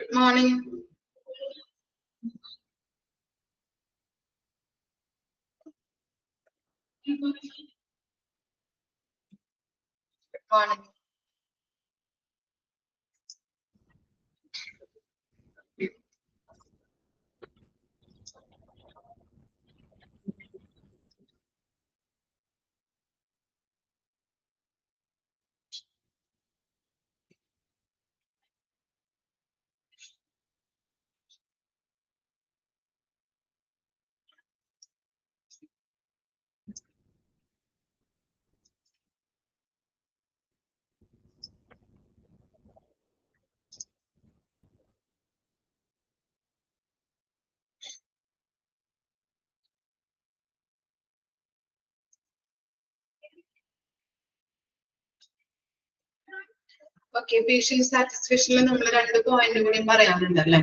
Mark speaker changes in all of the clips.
Speaker 1: Good morning. Good morning. Okay, patient satisfaction നമ്മൾ രണ്ട് point കൂടി പറയാനുണ്ടല്ലേ?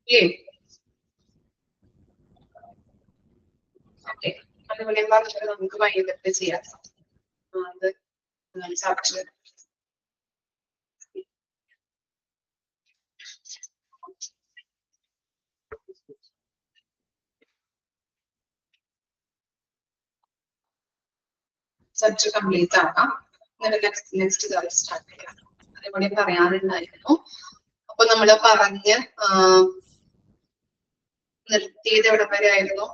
Speaker 1: ഇല്ലേ? ഓക്കെ, അതുപോലെ പറഞ്ഞാൽ നമുക്ക് വൈകിട്ട് ചെയ്യാം. അത് ചർച്ച കംപ്ലീറ്റ് ആക്കാം. നെക്സ്റ്റ് ദിവസം സ്റ്റാർട്ട് ചെയ്യാം. അതേപോലെ പറയാനുണ്ടായിരുന്നു. അപ്പൊ നമ്മള് പറഞ്ഞ് നിർത്തിയത് എവിടെ വരെ ആയിരുന്നു?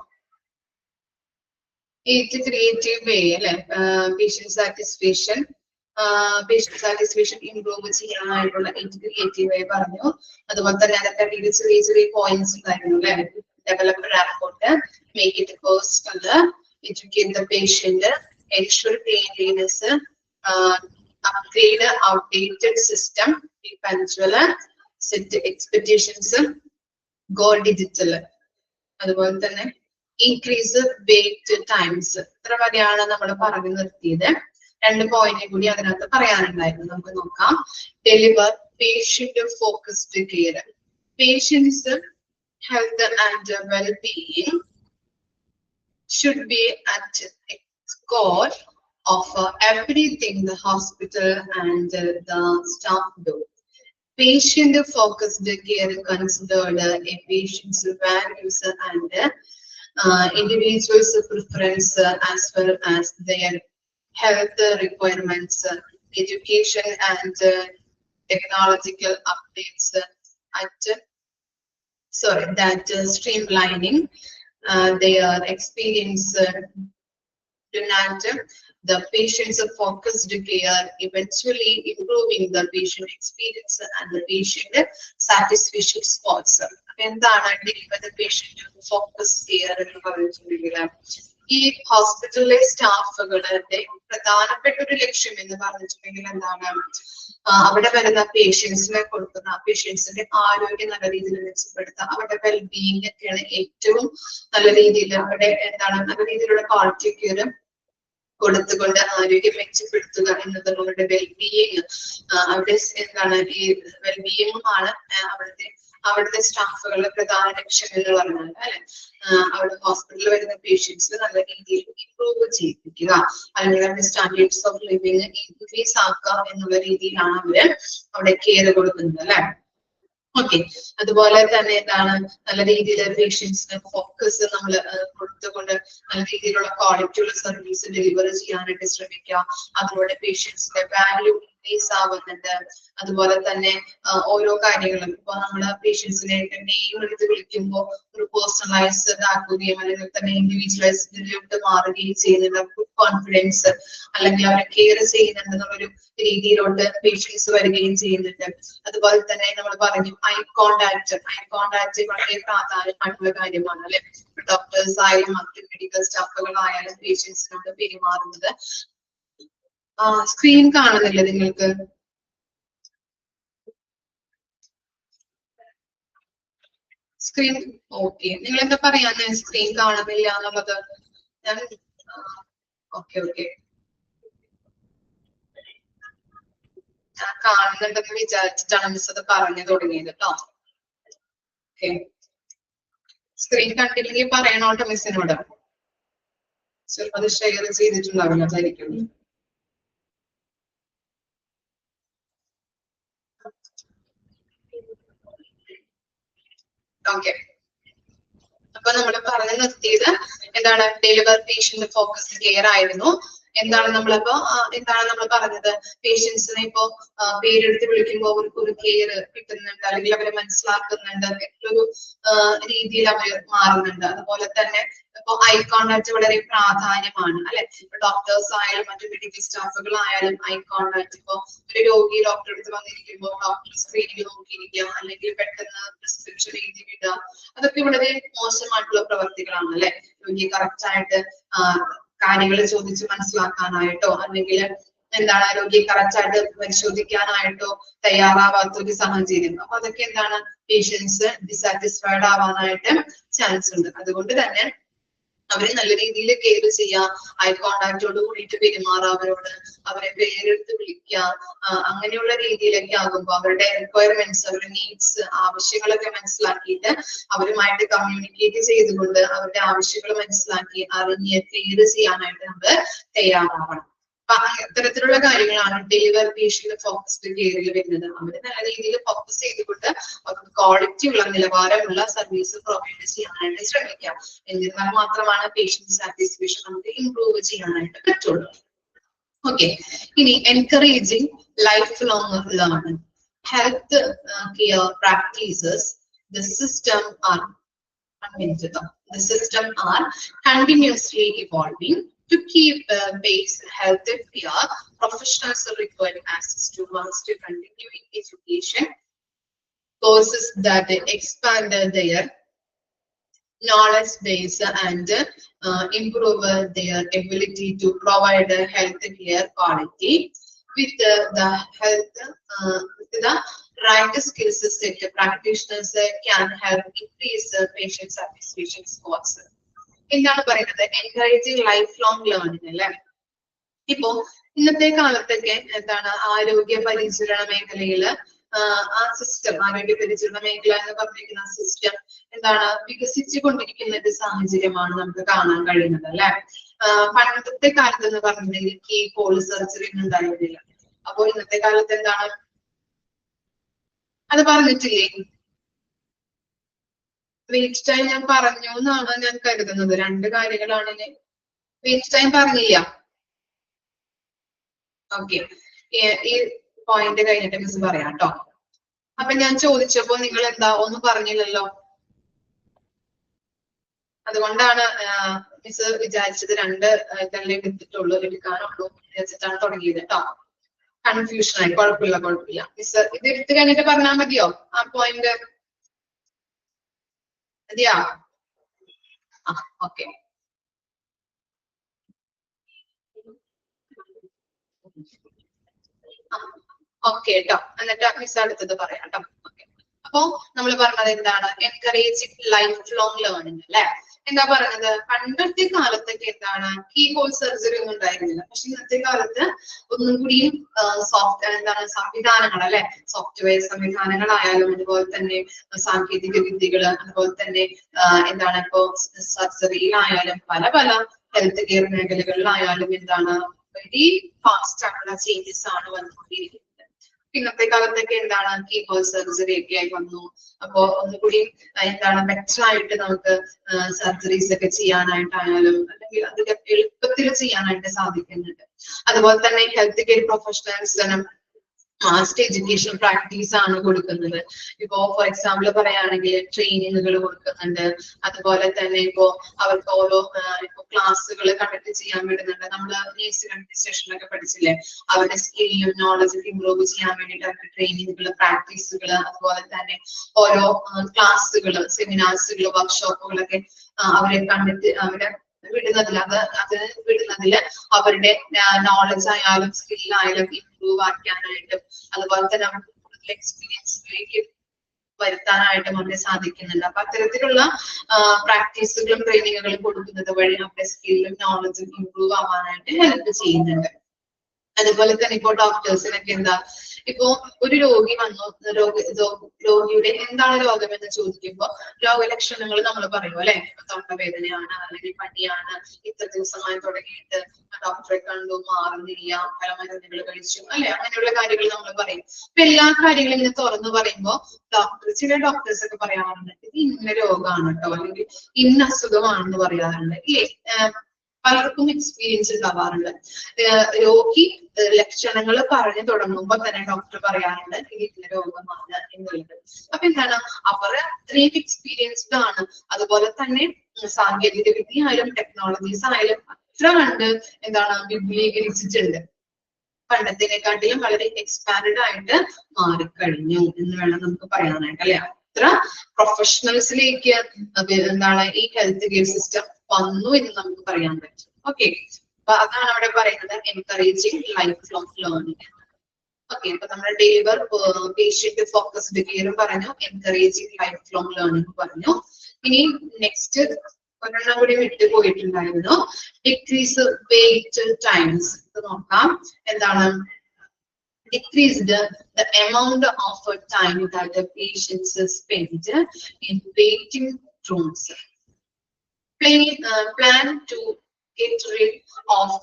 Speaker 1: ഏറ്റവും ക്രിയേറ്റീവ് വേ അല്ലെ, പേഷ്യന്റ് സാറ്റിസ്ഫാക്ഷൻ ഇംപ്രൂവ് ചെയ്യാനായിട്ടുള്ള ഏറ്റവും ക്രിയേറ്റീവ് വേ പറഞ്ഞു. അതുപോലെ തന്നെ അതിന്റെ ചെറിയ ചെറിയ പോയിന്റ്സ് ഉണ്ടായിരുന്നു അല്ലെ. Develop rapport, make it personal, educate the patient, ensure cleanliness, upgrade outdated system, be punctual, set expectations, go digital. അതുപോലെ തന്നെ ഇൻക്രീസ് വെയിറ്റ് ടൈംസ്. ഇത്ര വരെയാണ് നമ്മൾ പറഞ്ഞു നിർത്തിയത്. രണ്ട് പോയിന്റ് കൂടി അതിനകത്ത് പറയാനുണ്ടായിരുന്നു. നമുക്ക് നോക്കാം. Deliver patient focused care. Patients health and well-being should be at core of everything the hospital and the staff do. Patient-focused care considered a patient's values and individuals' preference as well as their health requirements, education and technological updates that streamlining their experience to nurture the patient's focused care, eventually improving the patient experience and the patient satisfaction scores. എന്താണ് deliver the patient focus care എന്ന് പറഞ്ഞിട്ടുണ്ടെങ്കിൽ, ഈ ഹോസ്പിറ്റലിലെ സ്റ്റാഫുകളുടെ പ്രധാനപ്പെട്ട ഒരു ലക്ഷ്യം എന്ന് പറഞ്ഞിട്ടുണ്ടെങ്കിൽ എന്താണ്? അവിടെ വരുന്ന പേഷ്യൻസിനെ കൊടുക്കുന്ന പേഷ്യൻസിന്റെ ആരോഗ്യം നല്ല രീതിയിൽ മെച്ചപ്പെടുത്തുക, അവരുടെ വെൽബീയിങ് ഒക്കെയാണ് ഏറ്റവും നല്ല രീതിയിൽ അവിടെ എന്താണ് നല്ല രീതിയിലുള്ള ക്വാളിറ്റി കെയർ കൊടുത്തുകൊണ്ട് ആരോഗ്യം മെച്ചപ്പെടുത്തുക എന്നതുകൊണ്ട് വെൽബീയിങ് അവിടെ എന്താണ് ഈ വെൽബീയിങ് ആണ് അവിടുത്തെ സ്റ്റാഫുകളുടെ പ്രധാന ലക്ഷ്യം എന്ന് പറഞ്ഞാൽ അല്ലെ. അവിടെ ഹോസ്പിറ്റലിൽ വരുന്ന പേഷ്യൻസിന് നല്ല രീതിയിൽ ഇംപ്രൂവ് ചെയ്യിപ്പിക്കുക, അല്ലെങ്കിൽ അവരുടെ സ്റ്റാൻഡേർഡ്സ് ഓഫ് ലിവിങ് ഇൻക്രീസ് ആക്കുക എന്നുള്ള രീതിയിലാണ് അവര് അവിടെ കെയർ കൊടുക്കുന്നത് അല്ലെ. ഓക്കെ, അതുപോലെ തന്നെ എന്താണ് നല്ല രീതിയിൽ പേഷ്യൻസിന് ഫോക്കസ് നമ്മൾ കൊടുത്തുകൊണ്ട് നല്ല രീതിയിലുള്ള ക്വാളിറ്റിയുള്ള സർവീസ് ഡെലിവറി ചെയ്യാനായിട്ട് ശ്രമിക്കുക. അതിലൂടെ പേഷ്യൻസിന്റെ വാല്യൂ ഇൻക്രീസ് ആവുന്നുണ്ട്. അതുപോലെ തന്നെ ഓരോ കാര്യങ്ങളും ഇപ്പൊ നമ്മള് പേഷ്യൻസിനെ നെയിം എടുത്ത് വിളിക്കുമ്പോൾ ഒരു പേഴ്സണലൈസ്ഡ് ആക്കുകയും അല്ലെങ്കിൽ തന്നെ ഇൻഡിവിജ്വലൈസ്ഡിലോട്ട് മാറുകയും ചെയ്യുന്നുണ്ട്. ഗുഡ് കോൺഫിഡൻസ് അല്ലെങ്കിൽ അവരെ കെയർ ചെയ്യുന്നുണ്ടെന്നുള്ളൊരു രീതിയിലോട്ട് പേഷ്യൻസ് വരികയും ചെയ്യുന്നുണ്ട്. അതുപോലെ തന്നെ നമ്മൾ പറഞ്ഞു ഐ കോണ്ടാക്ട് വളരെ പ്രാധാന്യമായിട്ടുള്ള കാര്യമാണ് അല്ലെ. ഡോക്ടേഴ്സ് ആയാലും മറ്റ് മെഡിക്കൽ സ്റ്റാഫുകളായാലും പേഷ്യൻസിനോട് പെരുമാറുന്നത്. സ്ക്രീൻ കാണുന്നില്ല നിങ്ങൾക്ക്? സ്ക്രീൻ ഓക്കെ, നിങ്ങൾ എന്താ പറയാന്ന് സ്ക്രീൻ കാണുന്നില്ല എന്നുള്ളത്? ഞാൻ ഓക്കെ ഞാൻ കാണുന്നുണ്ടെന്ന് വിചാരിച്ചിട്ടാണ് മിസ് അത് പറഞ്ഞു തുടങ്ങിയത് കേട്ടോ. ഓക്കെ, സ്ക്രീൻ കണ്ടില്ലെങ്കിൽ പറയണോട്ടോ മിസ്സിനോട്. ചിലപ്പോൾ അത് ഷെയർ ചെയ്തിട്ടുണ്ടാവില്ല, അതായിരിക്കും. ഓക്കെ, അപ്പൊ നമ്മൾ പറഞ്ഞു നിർത്തിയത് എന്താണ്, ഡെലിവർ പേഷ്യന്റ് ഫോക്കസ്ഡ് കെയർ ആയിരുന്നു. എന്താണ് നമ്മളപ്പോ എന്താണ് നമ്മൾ പറഞ്ഞത്, പേഷ്യൻസിനെ ഇപ്പോ പേരെടുത്ത് വിളിക്കുമ്പോൾ അവർക്ക് ഒരു കെയർ കിട്ടുന്നുണ്ട്, അല്ലെങ്കിൽ അവരെ മനസ്സിലാക്കുന്നുണ്ട്, ഒരു രീതിയിൽ അവർ മാറുന്നുണ്ട്. അതുപോലെ തന്നെ ഇപ്പൊ ഐ കോണ്ടാക്ട് വളരെ പ്രാധാന്യമാണ് അല്ലെ. ഇപ്പൊ ഡോക്ടേഴ്സ് ആയാലും മറ്റു മെഡിക്കൽ സ്റ്റാഫുകളായാലും ഐ കോണ്ടാക്ട്, ഇപ്പൊ ഒരു രോഗി ഡോക്ടറെ അടുത്ത് വന്നിരിക്കുമ്പോൾ ഡോക്ടർ സ്ക്രീനിൽ നോക്കിയിരിക്കുക, അല്ലെങ്കിൽ പെട്ടെന്ന് പ്രിസ്ക്രിപ്ഷൻ എഴുതി വിടുക, അതൊക്കെ വളരെ മോശമായിട്ടുള്ള പ്രവർത്തികളാണ് അല്ലെ. രോഗിയെ കറക്റ്റ് ആയിട്ട് കാര്യങ്ങൾ ചോദിച്ച് മനസ്സിലാക്കാനായിട്ടോ അല്ലെങ്കിൽ എന്താണ് രോഗിയെ കറക്റ്റ് ആയിട്ട് പരിശോധിക്കാനായിട്ടോ തയ്യാറാവാത്ത ഒരു സാഹചര്യം. അപ്പൊ അതൊക്കെ എന്താണ്, പേഷ്യൻസ് ഡിസാറ്റിസ്ഫൈഡ് ആവാനായിട്ട് ചാൻസ് ഉണ്ട്. അതുകൊണ്ട് തന്നെ അവരെ നല്ല രീതിയിൽ കെയർ ചെയ്യുക, ഐ കോണ്ടാക്റ്റോട് കൂടിയിട്ട് പെരുമാറുക, അവരെ പേരെടുത്ത് വിളിക്കുക, അങ്ങനെയുള്ള രീതിയിലൊക്കെ ആകുമ്പോൾ അവരുടെ റിക്വയർമെന്റ്സ്, അവരുടെ നീഡ്സ്, ആവശ്യങ്ങളൊക്കെ മനസ്സിലാക്കിയിട്ട് അവരുമായിട്ട് കമ്മ്യൂണിക്കേറ്റ് ചെയ്തുകൊണ്ട് അവരുടെ ആവശ്യങ്ങൾ മനസ്സിലാക്കി അറിഞ്ഞ് കെയർ ചെയ്യാനായിട്ട് നമ്മൾ തയ്യാറാവണം. അപ്പൊ ഇത്തരത്തിലുള്ള കാര്യങ്ങളാണ് ഡെലിവർ പേഷ്യന്റ് ഫോക്കസ്ഡ് കെയറിൽ വരുന്നത്. അവര് നല്ല രീതിയിൽ ഫോക്കസ് ചെയ്തുകൊണ്ട് അവർക്ക് ക്വാളിറ്റി ഉള്ള നിലവാരമുള്ള സർവീസ് പ്രൊവൈഡ് ചെയ്യാനായിട്ട് ശ്രമിക്കാം. എന്നിരുന്നാൽ മാത്രമാണ് പേഷ്യന്റ് സാറ്റിസ്ഫാക്ഷൻ നമുക്ക് ഇംപ്രൂവ് ചെയ്യാനായിട്ട് പറ്റുള്ളൂ. ഓക്കെ, ഇനി encouraging lifelong learning, health care practices, the system are continuously evolving. To keep pace, health care professionals require access to vast continuing education, courses that expand their knowledge base and improve their ability to provide health care quality with the right skills set. Practitioners can help increase patient satisfaction scores. എന്താണ് പറയുന്നത്, encouraging lifelong learning അല്ലെ. ഇപ്പോ ഇന്നത്തെ കാലത്തൊക്കെ എന്താണ് ആരോഗ്യ പരിചരണ മേഖലയില് ആ സിസ്റ്റം, ആരോഗ്യ പരിചരണ മേഖല എന്ന് പറഞ്ഞിരിക്കുന്ന സിസ്റ്റം എന്താണ് വികസിച്ചു കൊണ്ടിരിക്കുന്ന ഒരു സാഹചര്യമാണ് നമുക്ക് കാണാൻ കഴിയുന്നത് അല്ലെ. പണ്ടത്തെ കാലത്ത് എന്ന് പറഞ്ഞിട്ടുണ്ടെങ്കിൽ കീ ഹോൾ സർജറി ഒന്നും ഉണ്ടായിരുന്നില്ല. അപ്പോൾ ഇന്നത്തെ കാലത്ത് എന്താണ് അത് പറഞ്ഞിട്ടില്ലേ, വെയിറ്റ് ടൈം ഞാൻ പറഞ്ഞു എന്നാണ് ഞാൻ കരുതുന്നത്. രണ്ട് കാര്യങ്ങളാണ്. വെയിറ്റ് ടൈം പറഞ്ഞില്ല. ഓക്കെ, ഈ പോയിന്റ് കഴിഞ്ഞിട്ട് മിസ് പറയാം കേട്ടോ. അപ്പൊ ഞാൻ ചോദിച്ചപ്പോ നിങ്ങൾ എന്താ ഒന്നും പറഞ്ഞില്ലല്ലോ. അതുകൊണ്ടാണ് മിസ് വിചാരിച്ചത് രണ്ട് ഇതല്ലേ എടുക്കാനുള്ളൂ വെച്ചിട്ടാണ് തുടങ്ങിയത് കേട്ടോ. കൺഫ്യൂഷനായി. കുഴപ്പമില്ല. മിസ് ഇത് എടുത്തു കഴിഞ്ഞിട്ട് പറഞ്ഞാൽ മതിയോ ആ പോയിന്റ്? മതിയാ? ഓക്കെ. ഓക്കെ കേട്ടോ, എന്നിട്ട് മിസ് അടുത്തത് പറയാം കേട്ടോ. ഓക്കെ, അപ്പോ നമ്മൾ പറഞ്ഞത് എന്താണ്, എൻകറേജിങ് ലൈഫ് ലോങ് ലേണിംഗ് അല്ലെ. എന്താ പറഞ്ഞത്, പണ്ടത്തെ കാലത്തൊക്കെ എന്താണ് കീ ഹോൾ സർജറി ഒന്നും ഉണ്ടായിരുന്നില്ല. പക്ഷെ ഇന്നത്തെ കാലത്ത് ഒന്നും കൂടിയും സംവിധാനങ്ങൾ അല്ലെ, സോഫ്റ്റ്വെയർ സംവിധാനങ്ങളായാലും അതുപോലെ തന്നെ സാങ്കേതിക വിദ്യകൾ, അതുപോലെ തന്നെ എന്താണ് ഇപ്പോ സർജറിയിലായാലും പല ഹെൽത്ത് കെയർ മേഖലകളിലായാലും എന്താണ് വെരി ഫാസ്റ്റ് ആയിട്ടുള്ള ചേഞ്ചസ് ആണ് വന്നുകൊണ്ടിരിക്കുന്നത്. ഇന്നത്തെ കാലത്തൊക്കെ എന്താണ് കീ ഹോൾ സർജറി ഒക്കെ ആയി വന്നു. അപ്പോ ഒന്നുകൂടി എന്താണ് ബെറ്റർ ആയിട്ട് നമുക്ക് സർജറീസ് ഒക്കെ ചെയ്യാനായിട്ടായാലും അല്ലെങ്കിൽ അതൊക്കെ എളുപ്പത്തിൽ ചെയ്യാനായിട്ട് സാധിക്കുന്നുണ്ട്. അതുപോലെ തന്നെ ഹെൽത്ത് കെയർ പ്രൊഫഷണൽസിനും മാസ്റ്റ് എഡ്യൂക്കേഷൻ പ്രാക്ടീസ് ആണ് കൊടുക്കുന്നത്. ഇപ്പോ ഫോർ എക്സാമ്പിൾ പറയുകയാണെങ്കിൽ ട്രെയിനിങ്ങുകൾ കൊടുക്കുന്നുണ്ട്. അതുപോലെ തന്നെ ഇപ്പോ അവർക്ക് ഓരോ ക്ലാസ്സുകൾ കണ്ടക്ട് ചെയ്യാൻ വിടുന്നുണ്ട്. നമ്മൾ നേഴ്സിംഗ് അഡ്മിനിസ്ട്രേഷനൊക്കെ പഠിച്ചില്ലേ, അവരുടെ സ്കില്ലും നോളജും ഇംപ്രൂവ് ചെയ്യാൻ വേണ്ടിയിട്ട് അവർക്ക് ട്രെയിനിങ്ങുകൾ, പ്രാക്ടീസുകൾ, അതുപോലെ തന്നെ ഓരോ ക്ലാസ്സുകൾ, സെമിനാർസുകൾ, വർക്ക്ഷോപ്പുകളൊക്കെ അവരെ അവരെ വിടുന്നതില് അവരുടെ നോളജ് ആയാലും സ്കില്ലായാലും ഇംപ്രൂവ് ആക്കാനായിട്ടും അതുപോലെ തന്നെ അവർക്ക് കൂടുതൽ എക്സ്പീരിയൻസിലേക്ക് വരുത്താനായിട്ടും അവരെ സാധിക്കുന്നുണ്ട്. അപ്പൊ അത്തരത്തിലുള്ള പ്രാക്ടീസുകളും ട്രെയിനിങ്ങുകളും കൊടുക്കുന്നത് വഴി അവരുടെ സ്കില്ലും നോളജും ഇംപ്രൂവ് ആവാനായിട്ട് ഹെൽപ്പ് ചെയ്യുന്നുണ്ട്. അതുപോലെ തന്നെ ഇപ്പോൾ ഡോക്ടേഴ്സിനൊക്കെ എന്താ ഇപ്പോ ഒരു രോഗി വന്നു, രോഗിയുടെ എന്താണ് രോഗം എന്ന് ചോദിക്കുമ്പോൾ രോഗലക്ഷണങ്ങൾ നമ്മൾ പറയും അല്ലെ, തൊണ്ടവേദനയാണ് അല്ലെങ്കിൽ പനിയാണ്, ഇത്ര ദിവസമായി തുടങ്ങിയിട്ട് ഡോക്ടറെ കണ്ടു മാറുന്നില്ല, പല മരുന്നുകൾ കഴിച്ചു അല്ലെ, അങ്ങനെയുള്ള കാര്യങ്ങൾ നമ്മൾ പറയും. അപ്പൊ എല്ലാ കാര്യങ്ങളും ഇങ്ങനെ തുറന്നു പറയുമ്പോ ചില ഡോക്ടേഴ്സ് ഒക്കെ പറയാറുണ്ട് ഇത് ഇന്ന രോഗമാണ് കേട്ടോ, അല്ലെങ്കിൽ ഇന്ന അസുഖമാണെന്ന് പറയാറുണ്ട് ഇല്ലേ. പലർക്കും എക്സ്പീരിയൻസ് ഉണ്ടാവാറുണ്ട്. രോഗി ലക്ഷണങ്ങൾ പറഞ്ഞു തുടങ്ങുമ്പോ തന്നെ ഡോക്ടർ പറയാറുണ്ട് ഇത് ഇന്ന രോഗമാണ് എന്നുള്ളത്. അപ്പൊ എന്താണ്, അവർ അത്രയും എക്സ്പീരിയൻസ്ഡ് ആണ്. അതുപോലെ തന്നെ സാങ്കേതിക വിദ്യ ആയാലും ടെക്നോളജീസ് ആയാലും അത്ര കണ്ട് എന്താണ് വിപുലീകരിച്ചിട്ടുണ്ട്. പണ്ടത്തിനെക്കാട്ടിലും വളരെ എക്സ്പാൻഡ് ആയിട്ട് മാറിക്കഴിഞ്ഞു എന്ന് വേണം നമുക്ക് പറയാനായിട്ട് അല്ലെ. അത്ര പ്രൊഫഷണൽസിലേക്ക് എന്താണ് ഈ ഹെൽത്ത് കെയർ സിസ്റ്റം വന്നു എന്ന് നമുക്ക് പറയാൻ പറ്റും. ഓക്കെ, അപ്പൊ അതാണ് അവിടെ പറയുന്നത് encouraging lifelong learning. Okay, അപ്പൊ നമ്മുടെ ഡെലിവർ പേഷ്യന്റ് ഫോക്കസ്ഡ് കെയറും പറഞ്ഞു, എൻകറേജിങ് ലൈഫ് ലോങ് ലേണിംഗ് പറഞ്ഞു. ഇനി നെക്സ്റ്റ് ഒരെണ്ണം കൂടി വിട്ടുപോയിട്ടുണ്ടായിരുന്നു, ഡിക്രീസ് വെയിറ്റ് ടൈംസ്. നോക്കാം എന്താണ്, decreased the amount of time that the patients spend in waiting rooms. Plan to get rid of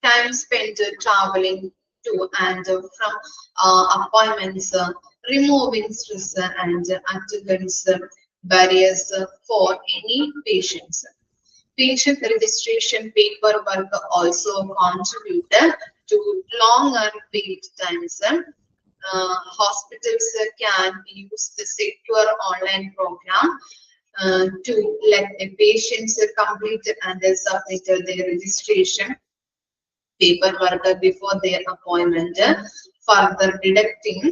Speaker 1: time spent traveling to and from appointments, removing stress and attendance barriers for any patients. Patient registration paperwork also contributed to longer wait times. Hospitals can use the secure online program to let the patients complete and submit their registration paperwork before their appointment, further deducting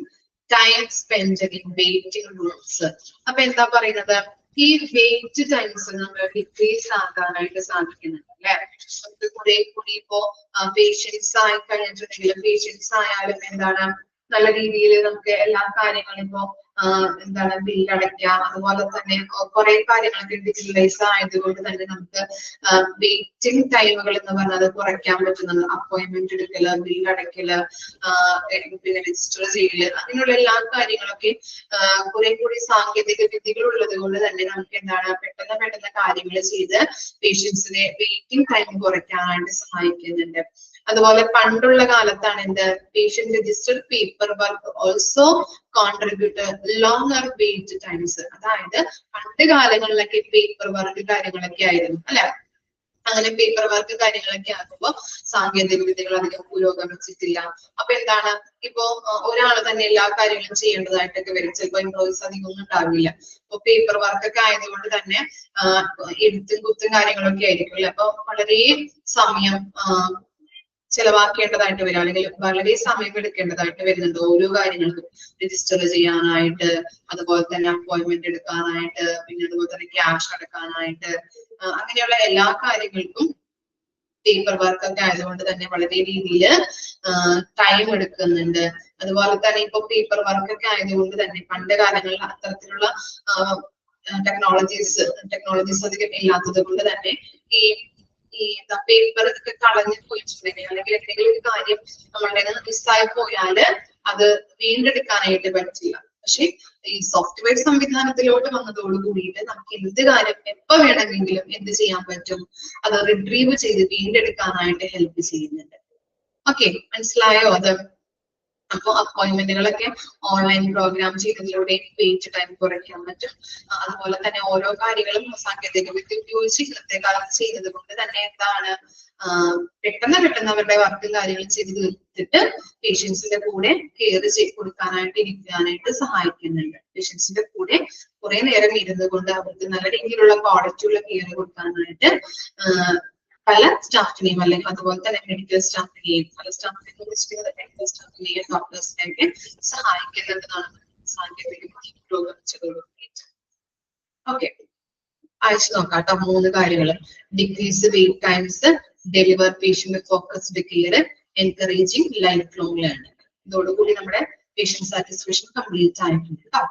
Speaker 1: time spent in waiting rooms. അപ്പൊ എന്താ പറയുന്നത്, ഈ wait times നമ്മൾ decrease ആക്കാനായിട്ട് സാധിക്കുന്നുണ്ട് അല്ലെ. നമുക്ക് കുറെ കൂടി ഇപ്പോ പേഷ്യൻസ് ആയി കഴിഞ്ഞിട്ടുണ്ടെങ്കിൽ പേഷ്യൻസ് ആയാലും എന്താണ് നല്ല രീതിയിൽ നമുക്ക് എല്ലാ കാര്യങ്ങളും ഇപ്പോ എന്താണ് ബില്ലടയ്ക്കാം. അതുപോലെ തന്നെ കുറെ കാര്യങ്ങളൊക്കെ ഡിജിറ്റലൈസ് ആയതുകൊണ്ട് തന്നെ നമുക്ക് വെയിറ്റിംഗ് ടൈമുകൾ എന്ന് പറഞ്ഞത് കുറയ്ക്കാൻ പറ്റുന്നത്. അപ്പോയിന്റ്മെന്റ് എടുക്കല്, ബില്ലടയ്ക്കല്, പിന്നെ രജിസ്റ്റർ ചെയ്യല്, അങ്ങനെയുള്ള എല്ലാ കാര്യങ്ങളൊക്കെ കുറെ കൂടി സാങ്കേതിക വിദ്യകൾ ഉള്ളത് കൊണ്ട് തന്നെ നമുക്ക് എന്താണ് പെട്ടെന്ന് കാര്യങ്ങൾ ചെയ്ത് പേഷ്യൻസിനെ വെയിറ്റിംഗ് ടൈം കുറയ്ക്കാനായിട്ട് സഹായിക്കുന്നുണ്ട്. അതുപോലെ പണ്ടുള്ള കാലത്താണ് എന്ത്, patient registered paper work also contribute longer wait times. അതായത് പണ്ട് കാലങ്ങളിലൊക്കെ പേപ്പർ വർക്ക് കാര്യങ്ങളൊക്കെ ആയിരുന്നു അല്ലെ. അങ്ങനെ പേപ്പർ വർക്ക് കാര്യങ്ങളൊക്കെ ആകുമ്പോൾ സാങ്കേതിക വിദ്യകൾ അധികം പുരോഗമിച്ചിട്ടില്ല. അപ്പൊ എന്താണ്, ഇപ്പോ ഒരാൾ തന്നെ എല്ലാ കാര്യങ്ങളും ചെയ്യേണ്ടതായിട്ടൊക്കെ വരും. ചിലപ്പോൾ എംപ്ലോയീസ് അധികം ഒന്നും ഉണ്ടാവില്ല. ഇപ്പൊ പേപ്പർ വർക്ക് ഒക്കെ ആയതുകൊണ്ട് തന്നെ എഴുത്തും കുത്തും കാര്യങ്ങളൊക്കെ ആയിരിക്കും അല്ലെ. അപ്പൊ വളരെ സമയം ചെലവാക്കേണ്ടതായിട്ട് വരും, അല്ലെങ്കിൽ വളരെ സമയം എടുക്കേണ്ടതായിട്ട് വരുന്നുണ്ട് ഓരോ കാര്യങ്ങൾക്കും. രജിസ്റ്റർ ചെയ്യാനായിട്ട്, അതുപോലെ തന്നെ അപ്പോയിന്റ്മെന്റ് എടുക്കാനായിട്ട്, പിന്നെ അതുപോലെ തന്നെ ക്യാഷ് അടക്കാനായിട്ട്, അങ്ങനെയുള്ള എല്ലാ കാര്യങ്ങൾക്കും പേപ്പർ വർക്ക് ഒക്കെ ആയതുകൊണ്ട് തന്നെ വളരെ രീതിയിൽ ടൈം എടുക്കുന്നുണ്ട്. അതുപോലെ തന്നെ ഇപ്പൊ പേപ്പർ വർക്ക് ഒക്കെ ആയതുകൊണ്ട് തന്നെ പണ്ട് കാലങ്ങളിൽ അത്തരത്തിലുള്ള ടെക്നോളജീസ് അധികം ഇല്ലാത്തത് കൊണ്ട് തന്നെ ഈ പേപ്പർ ഒക്കെ കളഞ്ഞു പോയിട്ടുണ്ടെങ്കിൽ അല്ലെങ്കിൽ എന്തെങ്കിലും ഒരു കാര്യം നമ്മളുടെ മിസ്സായി പോയാല് അത് വീണ്ടെടുക്കാനായിട്ട് പറ്റില്ല. പക്ഷെ ഈ സോഫ്റ്റ്വെയർ സംവിധാനത്തിലോട്ട് വന്നതോട് കൂടിയിട്ട് നമുക്ക് എന്ത് കാര്യം എപ്പോ വേണമെങ്കിലും എന്ത് ചെയ്യാൻ പറ്റും, അത് റിട്രീവ് ചെയ്ത് വീണ്ടെടുക്കാനായിട്ട് ഹെൽപ്പ് ചെയ്യുന്നുണ്ട്. ഓക്കെ, മനസ്സിലായോ അത്? അപ്പൊ അപ്പോയിന്റ്മെന്റുകളൊക്കെ ഓൺലൈൻ പ്രോഗ്രാം ചെയ്തതിലൂടെ വെയിറ്റ് ടൈം കുറയ്ക്കാൻ പറ്റും. അതുപോലെ തന്നെ ഓരോ കാര്യങ്ങളും സാങ്കേതിക വിദ്യ ഉപയോഗിച്ച് ഇന്നത്തെ കാലത്ത് ചെയ്യുന്നത് കൊണ്ട് തന്നെ എന്താണ് പെട്ടെന്ന് അവരുടെ വർക്കും കാര്യങ്ങളും ചെയ്ത് തീർത്തിട്ട് പേഷ്യൻസിന്റെ കൂടെ കെയർ കൊടുക്കാനായിട്ട് ഇരിക്കാനായിട്ട് സഹായിക്കുന്നുണ്ട്. പേഷ്യൻസിന്റെ കൂടെ കുറെ നേരം ഇരുന്ന് കൊണ്ട് അവർക്ക് നല്ല രീതിയിലുള്ള ക്വാളിറ്റിയുള്ള കെയർ കൊടുക്കാനായിട്ട് പല സ്റ്റാഫിനെയും അല്ലെങ്കിൽ അതുപോലെ തന്നെ മെഡിക്കൽ സ്റ്റാഫിനെയും പല സ്റ്റാഫിനെയും മെഡിക്കൽ സ്റ്റാഫിനെയും ഡോക്ടേഴ്സിനെയൊക്കെ സഹായിക്കുന്നതാണ് സാങ്കേതിക പുരോഗമിച്ചതോടുകൂടി. ഓക്കെ, അയച്ചു നോക്കാട്ടോ 3 കാര്യങ്ങൾ: decrease wait times, deliver patient focused care, encouraging lifelong learning. ഇതോടുകൂടി നമ്മുടെ പേഷ്യന്റ് സാറ്റിസ്ഫാക്ഷൻ കംപ്ലീറ്റ് ആയിട്ടുണ്ട് കേട്ടോ.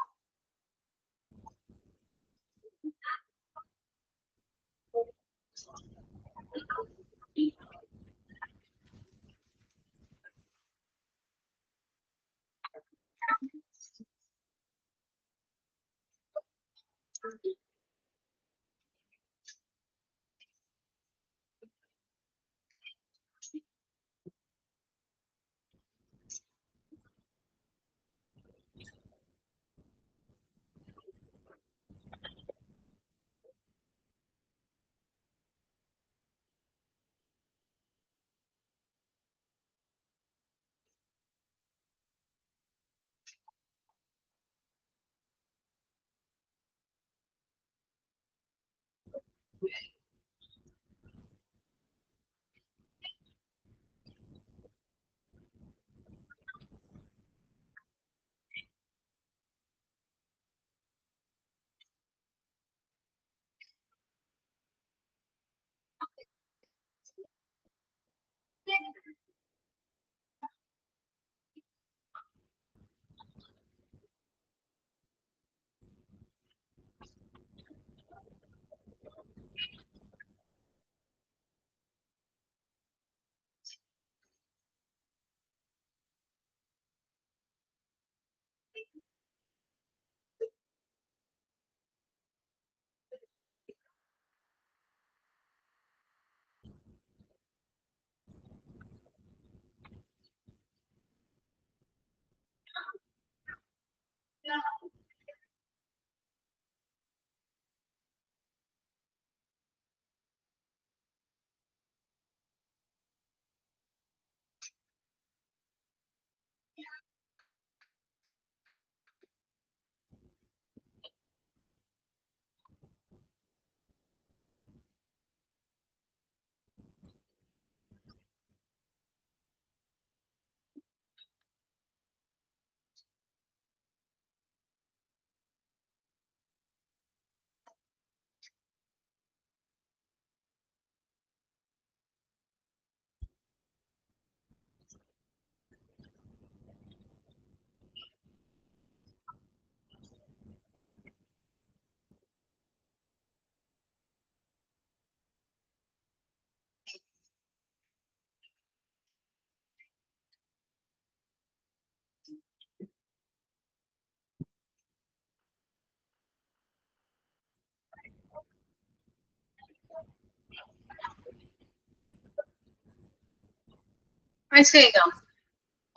Speaker 1: മനസ്സിലായില്ലോ?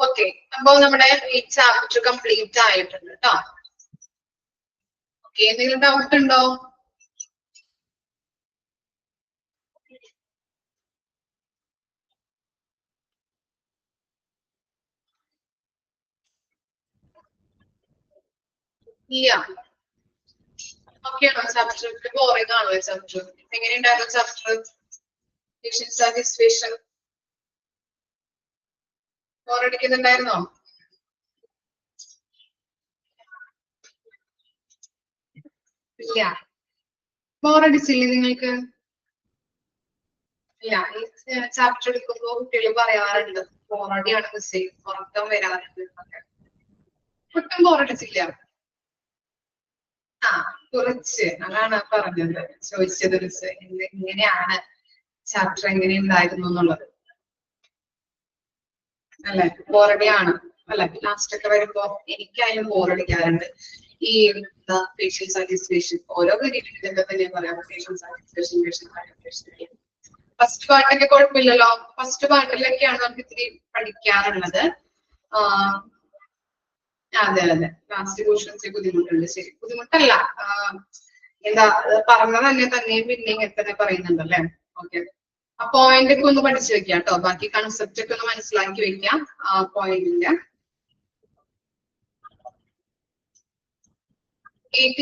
Speaker 1: ഓക്കെ, അപ്പൊ നമ്മുടെ ഈ ചാപ്റ്റർ കംപ്ലീറ്റ് ആയിട്ടുണ്ട് കേട്ടോ. ഓക്കെ, എന്തെങ്കിലും ഡൗട്ട് ഉണ്ടോ? ഇല്ല. ഓക്കെ ആണോ ചാപ്റ്റർ? ബോറിംഗ് ആണോ ചാപ്റ്റർ? എങ്ങനെയുണ്ടായിരുന്നു ചാപ്റ്റർ? പേഷ്യന്റ് സാറ്റിസ്ഫാക്ഷൻ ബോറടിക്കുന്നുണ്ടായിരുന്നോ? ഇല്ല. ബോറടിച്ചില്ലേ നിങ്ങൾക്ക്? ഇല്ല, ഈ ചാപ്റ്റർ എടുക്കുമ്പോ കുട്ടികൾ പറയാറുണ്ട് ബോറടിയാണ് മിസ്സേ, ഉറക്കം വരാറുണ്ട് എന്നൊക്കെ. ഒട്ടും ബോറടിച്ചില്ല? ആ, കുറച്ച്. അതാണ് പറഞ്ഞത്, ചോദിച്ചത് മിസ് എങ്ങനെയാണ് ചാപ്റ്റർ എങ്ങനെ ഉണ്ടായിരുന്നു എന്നുള്ളത്. അല്ലെ, ബോറടിയാണ് അല്ലെ? ലാസ്റ്റ് ഒക്കെ വരുമ്പോ എനിക്കായാലും ബോറടിക്കാറുണ്ട്. ഈ പേഷ്യന്റ് സാറ്റിസ്ഫാക്ഷൻ ഓരോ കാര്യത്തിലും തന്നെ പറയാം. Patient satisfaction, patient satisfaction. First പാർട്ടൊക്കെ കുഴപ്പമില്ലല്ലോ. ഫസ്റ്റ് പാർട്ടിലൊക്കെയാണ് നമുക്ക് ഇത്തിരി പഠിക്കാറുള്ളത്. അതെ അതെ, ലാസ്റ്റ് പോർഷൻസ് ബുദ്ധിമുട്ടുണ്ട്. ശരി, ബുദ്ധിമുട്ടല്ല, എന്താ പറഞ്ഞത് തന്നെയും പിന്നെയും തന്നെ പറയുന്നുണ്ടല്ലേ. ഓക്കെ, ആ പോയിന്റ് ഒക്കെ ഒന്ന് പഠിച്ചു വെക്കാം കേട്ടോ. ബാക്കി കൺസെപ്റ്റ് ഒക്കെ ഒന്ന് മനസ്സിലാക്കി വെക്കാം ആ പോയിന്റിന്റെ.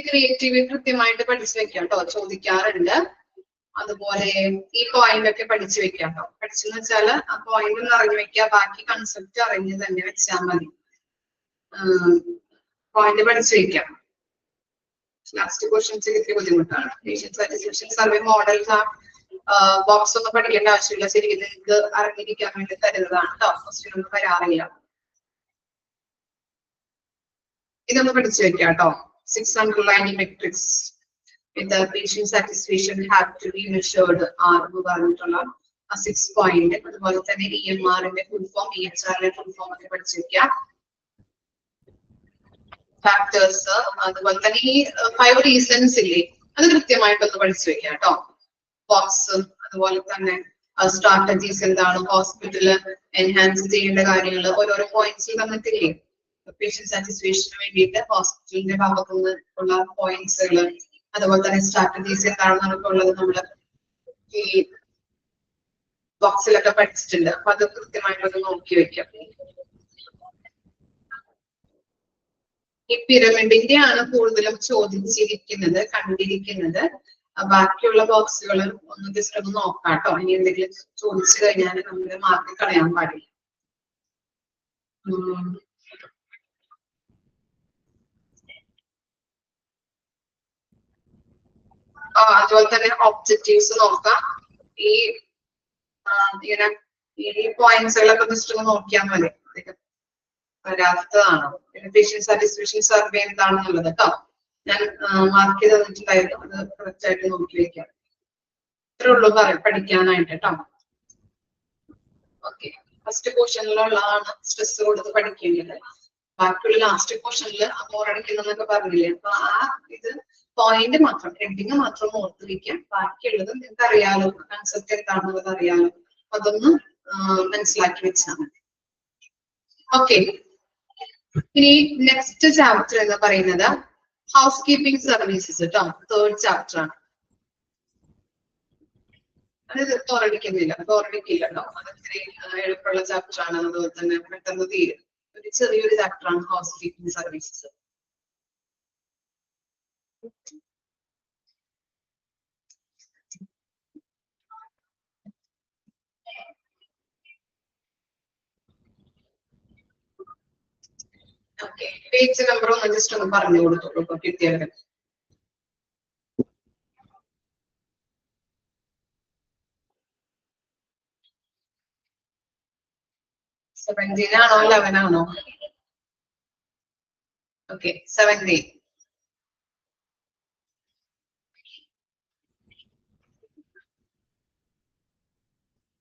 Speaker 1: ക്രിയേറ്റീവ് കൃത്യമായിട്ട് പഠിച്ചു വെക്കാം കേട്ടോ, ചോദിക്കാറുണ്ട്. അതുപോലെ ഈ പോയിന്റ് ഒക്കെ പഠിച്ചു വെക്കാം കേട്ടോ. പഠിച്ചെന്ന് വെച്ചാല് ആ പോയിന്റ് ഒന്ന് അറിഞ്ഞു വെക്കുക, ബാക്കി കൺസെപ്റ്റ് അറിഞ്ഞ് തന്നെ വെച്ചാൽ മതി. പോയിന്റ് പഠിച്ചു വെക്കാം. ലാസ്റ്റ് ക്വസ്റ്റ്യൻസ് ഇത്തിരി ബുദ്ധിമുട്ടാണ്. Patient satisfaction survey models box ഒന്നും പഠിക്കേണ്ട ആവശ്യമില്ല. ശരിക്കും നിങ്ങൾക്ക് അറിഞ്ഞിരിക്കാൻ വേണ്ടി തരുന്നതാണ് കേട്ടോ. ക്വസ്റ്റ്യൻ ഒന്നും വരാറില്ല. ഇതൊന്ന് പഠിച്ചു വെക്കാം കേട്ടോ. 6 underlying metrics with the patient satisfaction have to be measured എന്ന് പറഞ്ഞിട്ടുള്ള 6 പോയിന്റ്. അതുപോലെ തന്നെ EMR-ന്റെ ഫുൾ ഫോം, EHR-ന്റെ ഫുൾ ഫോം ഒക്കെ പഠിച്ചു വെക്കാം. ഫാക്ടേഴ്സ്, അതുപോലെ തന്നെ ഈ 5 reasons ഇല്ലേ, അത് കൃത്യമായിട്ടൊന്ന് പഠിച്ചു വെക്കാം കേട്ടോ. ബോക്സ്, അതുപോലെ തന്നെ സ്ട്രാറ്റജീസ് എന്താണ്, ഹോസ്പിറ്റല് എൻഹാൻസ് ചെയ്യേണ്ട കാര്യങ്ങൾ, ഓരോരോ പോയിന്റ്സ് തന്നിട്ടില്ലേ പേഷ്യന്റ് സാറ്റിസ്ഫാക്ഷന് വേണ്ടിയിട്ട് ഹോസ്പിറ്റലിന്റെ ഭാഗത്തു നിന്ന് ഉള്ള പോയിന്റ്സുകൾ, അതുപോലെ തന്നെ സ്ട്രാറ്റജീസ് എന്താണെന്നൊക്കെ ഉള്ളത് നമ്മള് ഈ ബോക്സിലൊക്കെ പഠിച്ചിട്ടുണ്ട്. അപ്പൊ അത് കൃത്യമായിട്ടൊന്ന് നോക്കി വെക്കാം. ഈ പിരമിഡിന്റെ ആണ് കൂടുതലും ചോദിച്ചിരിക്കുന്നത്, കണ്ടിരിക്കുന്നത്. ബാക്കിയുള്ള ബോക്സുകൾ ഒന്ന് ജസ്റ്റ് ഒന്ന് നോക്കാം കേട്ടോ. ഇനി എന്തെങ്കിലും ചോദിച്ചു കഴിഞ്ഞാൽ നമ്മൾ മാർക്ക് കളയാൻ പാടില്ല. അതുപോലെ തന്നെ ഒബ്ജക്റ്റീവ്സ് നോക്കാം. ഈ ഇങ്ങനെ ഈ പോയിന്റ്സുകളൊക്കെ ജസ്റ്റ് ഒന്ന് നോക്കിയാൽ മതി. വരാത്തതാണ്. പിന്നെ പേഷ്യന്റ് സാറ്റിസ്ഫാക്ഷൻ സർവേ എന്താണെന്നുള്ളത് കേട്ടോ ഞാൻ മാർക്ക് ചെയ്ത് തന്നിട്ടുണ്ടായിരുന്നു. അത് കറക്റ്റ് ആയിട്ട് നോക്കി വെക്കാം. ഇത്രേ ഉള്ളൂ പഠിക്കാനായിട്ട് കേട്ടോ. ഓക്കെ, ഫസ്റ്റ് പോർഷനിലുള്ളതാണ് സ്ട്രെസ് കൊടുത്ത് പഠിക്കേണ്ടത്. ബാക്കിയുള്ള ലാസ്റ്റ് പോർഷനിൽ ബോറടിക്കുന്നൊക്കെ പറഞ്ഞില്ലേ, അപ്പൊ ആ ഇത് പോയിന്റ് മാത്രം ഹെഡിങ് മാത്രം ഓർത്ത് വയ്ക്കാം. ബാക്കിയുള്ളത് നിങ്ങൾക്ക് അറിയാലോ, കൺസെപ്റ്റ് എന്താണെന്നുള്ളത് അറിയാലോ, അതൊന്ന് മനസ്സിലാക്കി വെച്ചാൽ മതി. ഓക്കെ, ഇനി നെക്സ്റ്റ് ചാപ്റ്റർ എന്ന് പറയുന്നത് ഹൗസ് കീപ്പിംഗ് സർവീസസ് കേട്ടോ. 3rd ചാപ്റ്റർ ആണ്. അത് ബോറടിക്കുന്നില്ല കേട്ടോ. അത് ഇത്തിരി എളുപ്പമുള്ള ചാപ്റ്റർ ആണ്. അതുപോലെ തന്നെ പെട്ടെന്ന് തീരും. ഒരു ചെറിയൊരു ചാപ്റ്റർ ആണ് house keeping services. Okay, page number ഒന്ന് ജസ്റ്റ് ഒന്ന് പറഞ്ഞു കൊടുത്തോളൂ ഇപ്പൊ കിട്ടിയത്. ആണോ 11 ആണോ? ഓക്കെ, 17.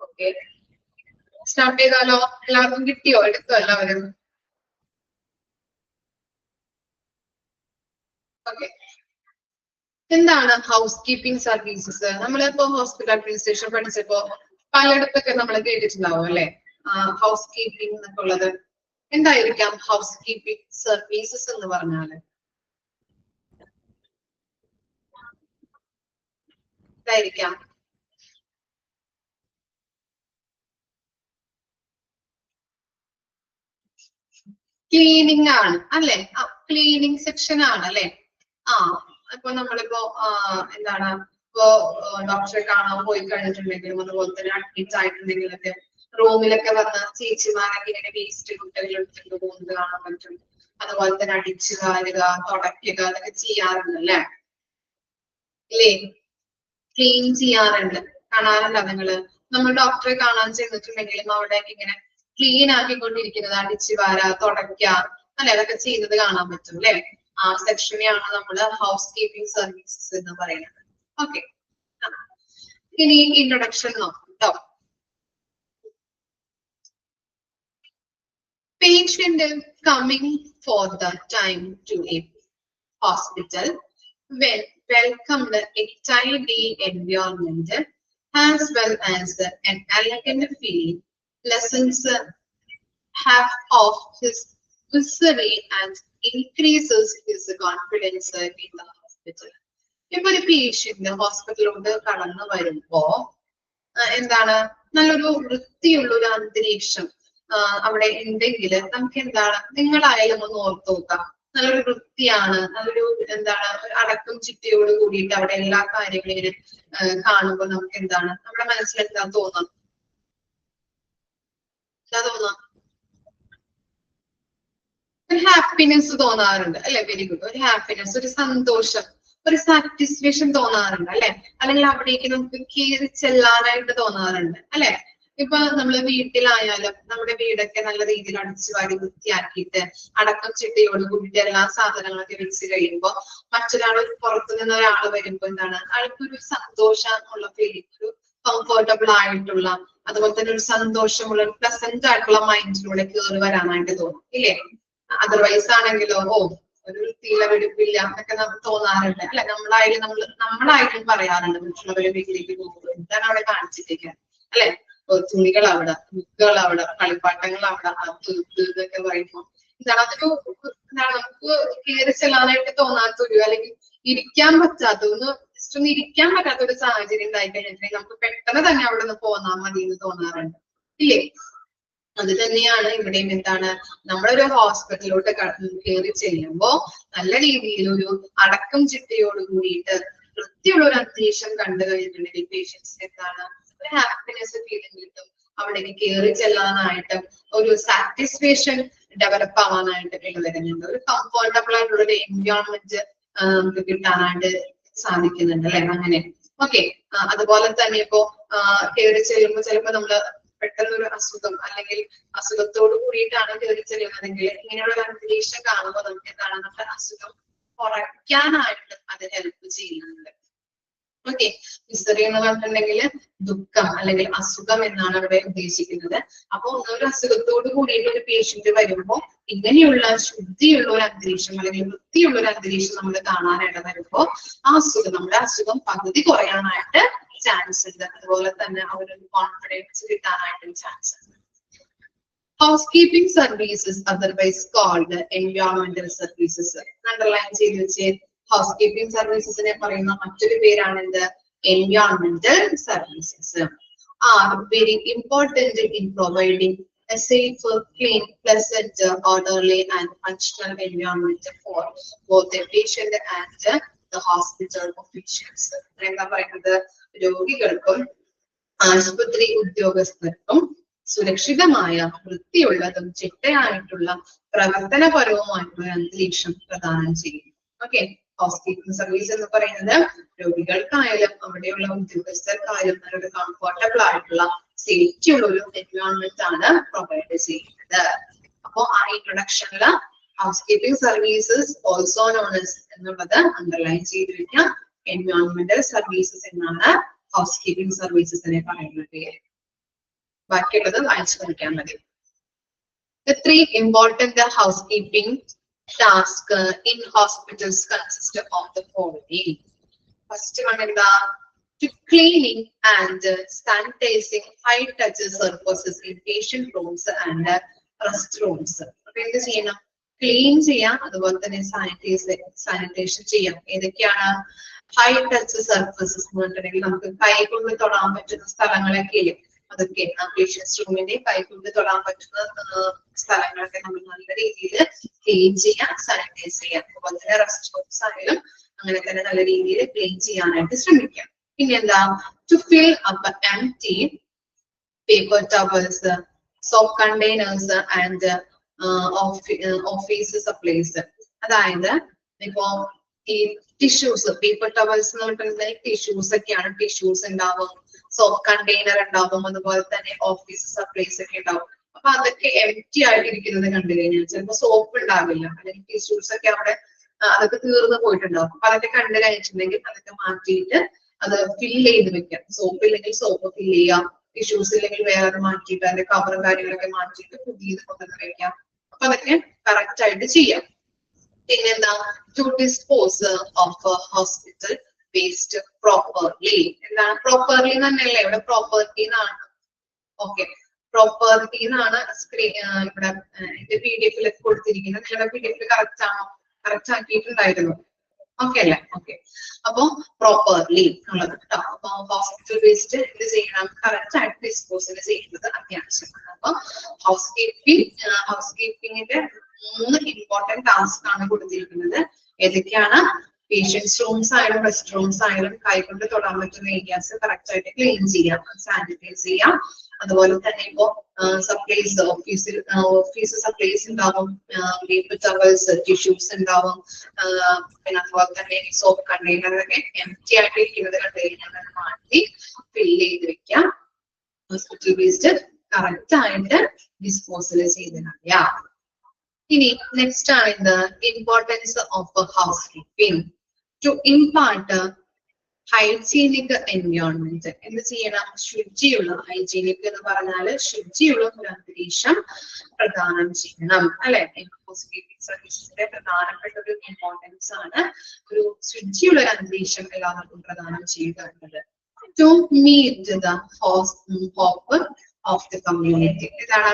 Speaker 1: ഓക്കെ, സ്റ്റാർട്ട് ചെയ്താലോ? എല്ലാവർക്കും കിട്ടിയോ? എടുത്തോ എല്ലാവരും? ഓക്കെ, എന്താണ് ഹൗസ് കീപ്പിംഗ് സർവീസസ്? നമ്മളിപ്പോ ഹോസ്പിറ്റൽ അഡ്മിനിസ്ട്രേഷൻ പഠിച്ചപ്പോ പലയിടത്തൊക്കെ നമ്മൾ കേട്ടിട്ടുണ്ടാവും അല്ലെ, ഹൗസ് കീപ്പിംഗ് എന്നൊക്കെ ഉള്ളത്. എന്തായിരിക്കാം ഹൗസ് കീപ്പിംഗ് സർവീസസ് എന്ന് പറഞ്ഞാല്? എന്തായിരിക്കാം? ക്ലീനിങ് ആണ് അല്ലെ? ക്ലീനിങ് സെക്ഷൻ ആണ് അല്ലെ? ഇപ്പൊ നമ്മളിപ്പോ എന്താണ്, ഇപ്പോ ഡോക്ടറെ കാണാൻ പോയി കഴിഞ്ഞിട്ടുണ്ടെങ്കിലും അതുപോലെ തന്നെ അഡ്മിറ്റ് ആയിട്ടുണ്ടെങ്കിലൊക്കെ റൂമിലൊക്കെ വന്ന ചേച്ചിമാരൊക്കെ ഇങ്ങനെ വേസ്റ്റ് കുട്ടികൾ എടുത്തിട്ട് പോകുന്നത് കാണാൻ പറ്റും. അതുപോലെ തന്നെ അടിച്ചു വാരുക, തുടയ്ക്കുക, അതൊക്കെ ചെയ്യാറുണ്ട് അല്ലെ? ഇല്ലേ? ക്ലീൻ ചെയ്യാറുണ്ട്, കാണാറുണ്ടോ നിങ്ങള്? നമ്മൾ ഡോക്ടറെ കാണാൻ ചെന്നിട്ടുണ്ടെങ്കിലും അവിടെ ഇങ്ങനെ ക്ലീൻ ആക്കിക്കൊണ്ടിരിക്കുന്നത്, അടിച്ചു വാര, തുടയ്ക്ക അല്ലെ, അതൊക്കെ ചെയ്യുന്നത് കാണാൻ പറ്റും അല്ലെ? ആ സെക്ഷനെയാണ് നമ്മള് ഹൗസ് കീപ്പിംഗ് സർവീസസ് എന്ന് പറയുന്നത്. ഓക്കെ, ഇനി ഇൻട്രൊഡക്ഷൻ നോക്കാം. Patient coming for the time to a hospital when welcomed a tidy environment as well as an elegant feeling lessens half of his misery and increases his confidence in the hospital. ഇപ്പൊ ഒരു patient ഹോസ്പിറ്റലിലോട്ട് കടന്നു വരുമ്പോ എന്താണ്, നല്ലൊരു വൃത്തിയുള്ള ഒരു അന്തരീക്ഷം അവിടെ ഉണ്ടെങ്കിൽ നമുക്ക് എന്താണ്, നിങ്ങളായാലും ഒന്ന് ഓർത്ത് നോക്കാം, നല്ലൊരു വൃത്തിയാണ്, നല്ലൊരു എന്താണ് അടക്കം ചിട്ടയോട് കൂടിയിട്ട് അവിടെ എല്ലാ കാര്യങ്ങളും ഇങ്ങനെ കാണുമ്പോൾ നമുക്ക് എന്താണ്, നമ്മുടെ മനസ്സിൽ എന്താ തോന്നാം? എന്താ തോന്നാം? ഒരു ഹാപ്പിനെസ് തോന്നാറുണ്ട് അല്ലെ? Very good. ഒരു ഹാപ്പിനെസ്, ഒരു സന്തോഷം, ഒരു സാറ്റിസ്ഫാക്ഷൻ തോന്നാറുണ്ട് അല്ലെ? അല്ലെങ്കിൽ അവിടേക്ക് നമുക്ക് കയറി ചെല്ലാനായിട്ട് തോന്നാറുണ്ട് അല്ലെ? ഇപ്പൊ നമ്മള് വീട്ടിലായാലും നമ്മുടെ വീടൊക്കെ നല്ല രീതിയിൽ അടിച്ചു വാരി വൃത്തിയാക്കിയിട്ട് അടക്കം ചിട്ടയോട് കൂടിയിട്ട് എല്ലാ സാധനങ്ങളൊക്കെ വെച്ച് കഴിയുമ്പോ മറ്റൊരാൾ പുറത്തു നിന്ന് ഒരാൾ വരുമ്പോ എന്താണ്, ആൾക്കൊരു സന്തോഷമുള്ള ഫീലിംഗ്, ഒരു കംഫർട്ടബിൾ ആയിട്ടുള്ള, അതുപോലെ തന്നെ ഒരു സന്തോഷമുള്ള, ഒരു പ്ലസന്റ് ആയിട്ടുള്ള മൈൻഡിലൂടെ കയറി വരാനായിട്ട് തോന്നും ഇല്ലേ? അതർവൈസ് ആണെങ്കിലോ ഒരു തീലവെടുപ്പില്ല എന്നൊക്കെ നമുക്ക് തോന്നാറുണ്ട് അല്ലെ? നമ്മളായാലും പറയാറുണ്ട് മറ്റുള്ളവരെ വീട്ടിലേക്ക് പോകുമ്പോൾ എന്താണ് അവിടെ കാണിച്ചിട്ടേക്ക് അല്ലെ? തുണികൾ അവിടെ, ബുക്കുകൾ അവിടെ, കളിപ്പാട്ടങ്ങൾ അവിടെ, അത് ഇതൊക്കെ പറയുമ്പോൾ എന്താണ്, അതൊരു എന്താണ് നമുക്ക് കയറി ചെല്ലാനായിട്ട് തോന്നാത്തൊരു, അല്ലെങ്കിൽ ഇരിക്കാൻ പറ്റാത്ത ജസ്റ്റ് ഒന്ന് ഇരിക്കാൻ പറ്റാത്ത ഒരു സാഹചര്യം ഉണ്ടായി കഴിഞ്ഞിട്ടുണ്ടെങ്കിൽ നമുക്ക് പെട്ടെന്ന് തന്നെ അവിടെ നിന്ന് പോന്നാൽ മതി എന്ന് തോന്നാറുണ്ട് ഇല്ലേ? അത് തന്നെയാണ് ഇവിടെയും. എന്താണ്, നമ്മളൊരു ഹോസ്പിറ്റലിലോട്ട് കയറി ചെല്ലുമ്പോ നല്ല രീതിയിൽ ഒരു അടക്കം ചിട്ടയോട് കൂടിയിട്ട് വൃത്തിയുള്ള ഒരു അന്തരീക്ഷം കണ്ടു കഴിഞ്ഞിട്ടുണ്ടെങ്കിൽ പേഷ്യൻസിന് എന്താണ് ഒരു ഹാപ്പിനെസ് ഫീലിംഗ് കിട്ടും. അവിടേക്ക് കയറി ചെല്ലാനായിട്ട് ഒരു സാറ്റിസ്ഫാക്ഷൻ ഡെവലപ്പ് ആവാനായിട്ട് വരുന്നുണ്ട്. ഒരു കംഫർട്ടബിൾ ആയിട്ടുള്ള ഒരു എൻവയോൺമെന്റ് നമുക്ക് കിട്ടാനായിട്ട് സാധിക്കുന്നുണ്ട് അല്ലെ? അങ്ങനെ ഓക്കെ. അതുപോലെ തന്നെ ഇപ്പോ കയറി ചെല്ലുമ്പോൾ ചിലപ്പോ നമ്മള് പെട്ടെന്ന് ഒരു അസുഖം അല്ലെങ്കിൽ അസുഖത്തോട് കൂടിയിട്ടാണ് കയറി ചെല്ലുന്നതെങ്കിൽ ഇങ്ങനെയുള്ള ഒരു അന്തരീക്ഷം കാണുമ്പോൾ നമുക്ക് എന്താണ് നമ്മുടെ അസുഖം കുറയ്ക്കാനായിട്ട് അത് ഹെൽപ്പ് ചെയ്യുന്നുണ്ട്. ഓക്കെ. മിസറി എന്ന് പറഞ്ഞിട്ടുണ്ടെങ്കിൽ ദുഃഖം അല്ലെങ്കിൽ അസുഖം എന്നാണ് അവിടെ ഉദ്ദേശിക്കുന്നത്. അപ്പൊ ഒരു അസുഖത്തോട് കൂടിയിട്ട് ഒരു പേഷ്യന്റ് വരുമ്പോ ഇങ്ങനെയുള്ള ശുദ്ധിയുള്ള ഒരു അന്തരീക്ഷം അല്ലെങ്കിൽ വൃത്തിയുള്ള ഒരു അന്തരീക്ഷം നമ്മൾ കാണാനായിട്ട് വരുമ്പോ ആ അസുഖം നമ്മുടെ അസുഖം പകുതി കുറയാനായിട്ട് ചാൻസ് ഉണ്ട്. അതുപോലെ തന്നെ അവരൊരു കോൺഫിഡൻസ് കിട്ടാനായിട്ടും ചാൻസ് ഉണ്ട്. ഹൗസ്കീപ്പിംഗ് സർവീസസ് അതർവൈസ് കോൾഡ് എൻവയോൺമെന്റൽ സർവീസസ്. അണ്ടർലൈൻ ചെയ്ത് വെച്ച് ഹൗസ്കീപ്പിംഗ് സർവീസസിനെ പറയുന്ന മറ്റൊരു പേരാണ് എന്ത്? എൻവയോൺമെന്റൽ services are very important in providing a safe, clean, pleasant, orderly and functional environment for both the patient and the hospital officials. എന്താ പറയുന്നത്? രോഗികൾക്കും ആശുപത്രി ഉദ്യോഗസ്ഥർക്കും സുരക്ഷിതമായ വൃത്തിയുള്ളതും ചിട്ടയായിട്ടുള്ള പ്രവർത്തനപരവുമായിട്ടുള്ള അന്തരീക്ഷം പ്രദാനം ചെയ്യും. ഓക്കെ. ഹൗസ്കീപ്പിംഗ് സർവീസ് എന്ന് പറയുന്നത് രോഗികൾക്കായാലും അവിടെയുള്ള ഉദ്യോഗസ്ഥർക്കായാലും നല്ലൊരു കംഫർട്ടബിൾ ആയിട്ടുള്ള സേഫ്റ്റി ഉള്ള ഒരു എൻവയോൺമെന്റ് ആണ് പ്രൊവൈഡ് ചെയ്യുന്നത്. അപ്പോ ആ ഇൻട്രൊഡക്ഷനില് ഹൗസ്കീപ്പിംഗ് സർവീസസ് ഓൾസോ നോൺ ആസ് എന്നുള്ളത് അണ്ടർലൈൻ ചെയ്ത് വെക്കാം. എൻവയോൺമെന്റൽ സർവീസസ് എന്നാണ് ഹൗസ്കീപ്പിംഗ് സർവീസസിനെ പറയുന്ന പേര്. ബാക്കിയുള്ളത് വായിച്ചു നോക്കിയാൽ മതി. The three important housekeeping tasks in hospitals consist of the following. First one is to cleaning and sanitizing high touch surfaces in patient rooms and restrooms. അപ്പൊ എന്ത് ചെയ്യണം? ക്ലീൻ ചെയ്യാം, അതുപോലെ തന്നെ സാനിറ്റൈസേഷൻ ചെയ്യാം. ഏതൊക്കെയാണ് ഹൈ ടച്ച് സർഫസസ് എന്ന് പറഞ്ഞിട്ടുണ്ടെങ്കിൽ നമുക്ക് കൈ കൊണ്ട് തൊടാൻ പറ്റുന്ന സ്ഥലങ്ങളൊക്കെ അതൊക്കെ പേഷ്യൻസ് റൂമിന്റെ കൈ കൊണ്ട് തൊടാൻ പറ്റുന്ന സ്ഥലങ്ങളൊക്കെ നമ്മൾ നല്ല രീതിയിൽ ക്ലീൻ ചെയ്യാം, സാനിറ്റൈസ് ചെയ്യാം. അതുപോലെ തന്നെ റെസ്റ്റ് റൂംസ് ആയാലും അങ്ങനെ തന്നെ നല്ല രീതിയിൽ ക്ലീൻ ചെയ്യാനായിട്ട് ശ്രമിക്കാം. പിന്നെന്താ? To fill up empty paper towels, soap containers and office supplies. അതായത് ഇപ്പോ ഈ ടിഷ്യൂസ്, പേപ്പർ ടവൽസ് എന്ന് പറഞ്ഞിട്ടുണ്ടെങ്കിൽ ടിഷ്യൂസ് ഒക്കെയാണ്. ടിഷ്യൂസ് ഉണ്ടാവും, സോപ്പ് കണ്ടെയ്നർ ഉണ്ടാവും, അതുപോലെ തന്നെ ഓഫീസ് സപ്ലൈസ് ഒക്കെ ഉണ്ടാവും. അപ്പൊ അതൊക്കെ എംപ്റ്റി ആയിട്ടിരിക്കുന്നത് കണ്ടു കഴിഞ്ഞാൽ ചിലപ്പോൾ സോപ്പ് ഉണ്ടാവില്ല, അല്ലെങ്കിൽ ടിഷ്യൂസ് ഒക്കെ അവിടെ അതൊക്കെ തീർന്നു പോയിട്ടുണ്ടാവും. അപ്പൊ അതൊക്കെ കണ്ടു കഴിഞ്ഞിട്ടുണ്ടെങ്കിൽ അതൊക്കെ മാറ്റിയിട്ട് അത് ഫിൽ ചെയ്ത് വെക്കാം. സോപ്പ് ഇല്ലെങ്കിൽ സോപ്പ് ഫിൽ ചെയ്യാം, ടിഷ്യൂസ് ഇല്ലെങ്കിൽ വേറെ മാറ്റിയിട്ട് അതിന്റെ കവറും കാര്യങ്ങളൊക്കെ മാറ്റിയിട്ട് പുതിയത് കൊണ്ടുവന്ന് വെക്കാം. അപ്പൊ അതൊക്കെ കറക്റ്റ് ആയിട്ട് ചെയ്യാം. പിന്നെന്താ? To dispose of hospital waste properly. എന്താണ് പ്രോപ്പർലി തന്നെയല്ലേ ഇവിടെ? പ്രോപ്പർട്ടി എന്നാണ്. ഓക്കെ, പ്രോപ്പർട്ടി എന്നാണ് ഇവിടെ എന്റെ PDF കൊടുത്തിരിക്കുന്നത്. നിങ്ങളുടെ PDF കറക്റ്റ് ആണോ? കറക്റ്റ് ആക്കിയിട്ടുണ്ടായിരുന്നു. ഓക്കെ അല്ലേ? ഓക്കെ. അപ്പൊ പ്രോപ്പർലി ഉള്ളത് കേട്ടോ. അപ്പൊ ഹോസ്പിറ്റൽ വേസ്റ്റ് എന്ത് ചെയ്യണം? കറക്റ്റ് ആയിട്ട് ഡിസ്പോസൽ ചെയ്യുന്നത് അത്യാവശ്യമാണ്. അപ്പൊ ഹൗസ്കീപ്പിംഗിന്റെ 3 ഇമ്പോർട്ടന്റ് ടാസ്ക് ആണ് കൊടുത്തിരിക്കുന്നത്. ഏതൊക്കെയാണ്? പേഷ്യൻസ് റൂംസ് ആയാലും റെസ്റ്റ് റൂംസ് ആയാലും കൈകൊണ്ട് തൊടാൻ പറ്റുന്ന ഏരിയാസ് കറക്റ്റ് ആയിട്ട് ക്ലീൻ ചെയ്യാം, സാനിറ്റൈസ് ചെയ്യാം. അതുപോലെ തന്നെ ഇപ്പോ സപ്ലൈസ്, ഓഫീസ് സപ്ലൈസ് ഉണ്ടാവും, പേപ്പർ ടവൽസ്, ടിഷ്യൂസ് ഉണ്ടാവും. പിന്നെ അതുപോലെ തന്നെ സോപ്പ് കണ്ടെയ്നറൊക്കെ എംപ്റ്റി ആയിട്ട് ഇരിക്കുന്നത് കണ്ടു കഴിഞ്ഞാൽ മാറ്റി ഫില്ല് ചെയ്ത് വെക്കാം. ഹോസ്പിറ്റൽ വേസ്റ്റ് കറക്റ്റ് ആയിട്ട് ഡിസ്പോസൽ ചെയ്ത് കളയാം. ഇനി നെക്സ്റ്റ് ആണ് ഇത് importance of housekeeping. To impart hygienic environment. എന്ത് ചെയ്യണം? ശുചിയുള്ള, ഹൈജീനിക് എന്ന് പറഞ്ഞാല് ശുചിയുള്ള ഒരു അന്തരീക്ഷം പ്രദാനം ചെയ്യണം അല്ലെ? ഹൗസ് കീപ്പിംഗ് സർവീസസിന്റെ പ്രധാനപ്പെട്ട ഒരു ഇമ്പോർട്ടൻസ് ആണ് ഒരു ശുചിയുള്ള ഒരു അന്തരീക്ഷം എല്ലാവർക്കും പ്രദാനം ചെയ്യുക എന്നത്. To meet the hope of the community. ഇതാണ്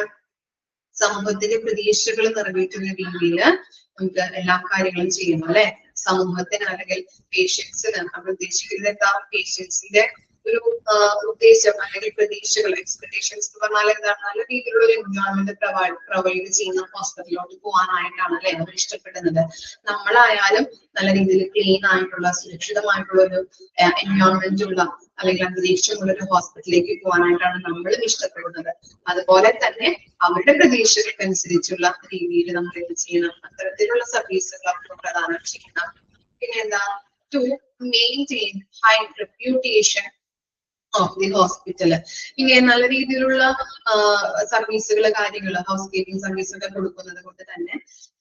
Speaker 1: സമൂഹത്തിന്റെ പ്രതീക്ഷകൾ നിറവേറ്റുന്ന രീതിയിൽ നമുക്ക് എല്ലാ കാര്യങ്ങളും ചെയ്യണം അല്ലെ? സമൂഹത്തിന് അല്ലെങ്കിൽ പേഷ്യൻസിന് നമ്മൾ ഉദ്ദേശിക്കുന്നത് എന്താ? പേഷ്യൻസിന്റെ ഒരു ഉദ്ദേശം അല്ലെങ്കിൽ പ്രതീക്ഷകൾ എക്സ്പെക്ടേഷൻസ് എന്ന് പറഞ്ഞാൽ എന്താണ് നല്ല രീതിയിലുള്ള ഒരു എൻവയോൺമെന്റ് പ്രൊവൈഡ് ചെയ്യുന്ന ഹോസ്പിറ്റലിലോട്ട് പോകാനായിട്ടാണ് അല്ലെ അവർ ഇഷ്ടപ്പെടുന്നത്. നമ്മളായാലും നല്ല രീതിയിൽ ക്ലീൻ ആയിട്ടുള്ള സുരക്ഷിതമായിട്ടുള്ള ഒരു എൻവയോൺമെന്റ് ഉള്ള അല്ലെങ്കിൽ അന്തരീക്ഷമുള്ള ഒരു ഹോസ്പിറ്റലിലേക്ക് പോകാനായിട്ടാണ് നമ്മളും ഇഷ്ടപ്പെടുന്നത്. അതുപോലെ തന്നെ അവരുടെ പ്രതീക്ഷകൾക്കനുസരിച്ചുള്ള രീതിയിൽ നമ്മൾ എന്ത് ചെയ്യണം, അത്തരത്തിലുള്ള സർവീസുകൾ അവർക്ക് പ്രദാനം ചെയ്യണം. പിന്നെ എന്താ, to maintain high reputation of the hospital. ഇങ്ങനെ നല്ല രീതിയിലുള്ള സർവീസുകൾ കാര്യങ്ങൾ ഹൗസ് കീപ്പിംഗ് സർവീസ് ഒക്കെ കൊടുക്കുന്നത് കൊണ്ട് തന്നെ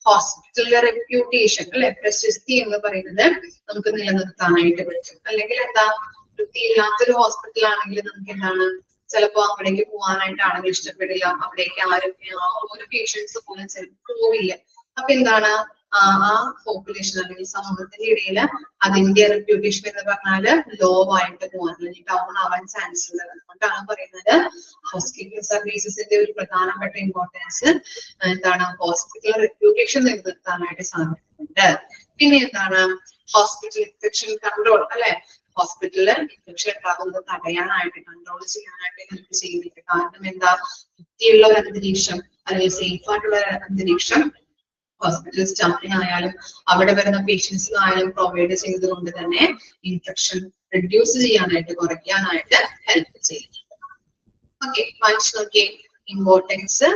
Speaker 1: ഹോസ്പിറ്റലിലെ റെപ്യൂട്ടേഷൻ അല്ലെ, പ്രശസ്തി എന്ന് പറയുന്നത് നമുക്ക് നിലനിർത്താനായിട്ട് പറ്റും. അല്ലെങ്കിൽ എന്താ, വൃത്തിയില്ലാത്തൊരു ഹോസ്പിറ്റൽ ആണെങ്കിൽ നമുക്ക് എന്താണ്, ചിലപ്പോ അവിടേക്ക് പോകാനായിട്ടാണെങ്കിൽ ഇഷ്ടപ്പെടില്ല, അവിടേക്ക് ആരും ഒരു പേഷ്യൻസ് പോലും ചിലപ്പോൾ പോവില്ല. അപ്പൊ എന്താണ്, ആ പോപ്പുലേഷൻ അല്ലെങ്കിൽ സമൂഹത്തിന്റെ ഇടയിൽ അതിന്റെ റെപ്യൂട്ടേഷൻ എന്ന് പറഞ്ഞാല് ലോ ആയിട്ട് പോകാൻ അല്ലെങ്കിൽ ഡൗൺ ആവാൻ ചാൻസ് ഉണ്ട്. അതുകൊണ്ടാണ് പറയുന്നത് ഹൗസ് കീപ്പിംഗ് സർവീസസിന്റെ ഒരു പ്രധാനപ്പെട്ട ഇമ്പോർട്ടൻസ് എന്താണ്, ഹോസ്പിറ്റൽ റെപ്യൂട്ടേഷൻ നിലനിർത്താനായിട്ട് സാധിക്കുന്നുണ്ട്. പിന്നെ എന്താണ്, ഹോസ്പിറ്റൽ ഇൻഫെക്ഷൻ കൺട്രോൾ അല്ലെ, ഹോസ്പിറ്റലിൽ ഇൻഫെക്ഷൻ ഉണ്ടാകുന്നത് തടയാനായിട്ട് കൺട്രോൾ ചെയ്യാനായിട്ട് ഹെൽപ്പ് ചെയ്യുന്നുണ്ട്. കാരണം എന്താ, വൃത്തിയുള്ള ഒരു അന്തരീക്ഷം അല്ലെങ്കിൽ സേഫ് ആയിട്ടുള്ള ഒരു അന്തരീക്ഷം ഹോസ്പിറ്റൽ സ്റ്റാഫിനായാലും അവിടെ വരുന്ന പേഷ്യൻസിനായാലും പ്രൊവൈഡ് ചെയ്തുകൊണ്ട് തന്നെ ഇൻഫെക്ഷൻ റിഡ്യൂസ് ചെയ്യാനായിട്ട് കുറയ്ക്കാനായിട്ട് ഹെൽപ്പ് ചെയ്യുന്നുണ്ട്. ഓക്കെ, വായിച്ചു നോക്കിയേ ഇമ്പോർട്ടൻസ്.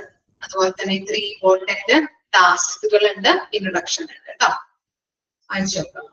Speaker 1: അതുപോലെ തന്നെ 3 ഇമ്പോർട്ടന്റ് ടാസ്കുകൾ ഉണ്ട്, ഇൻട്രൊഡക്ഷൻ ഉണ്ട് കേട്ടോ. വായിച്ചു നോക്കാം.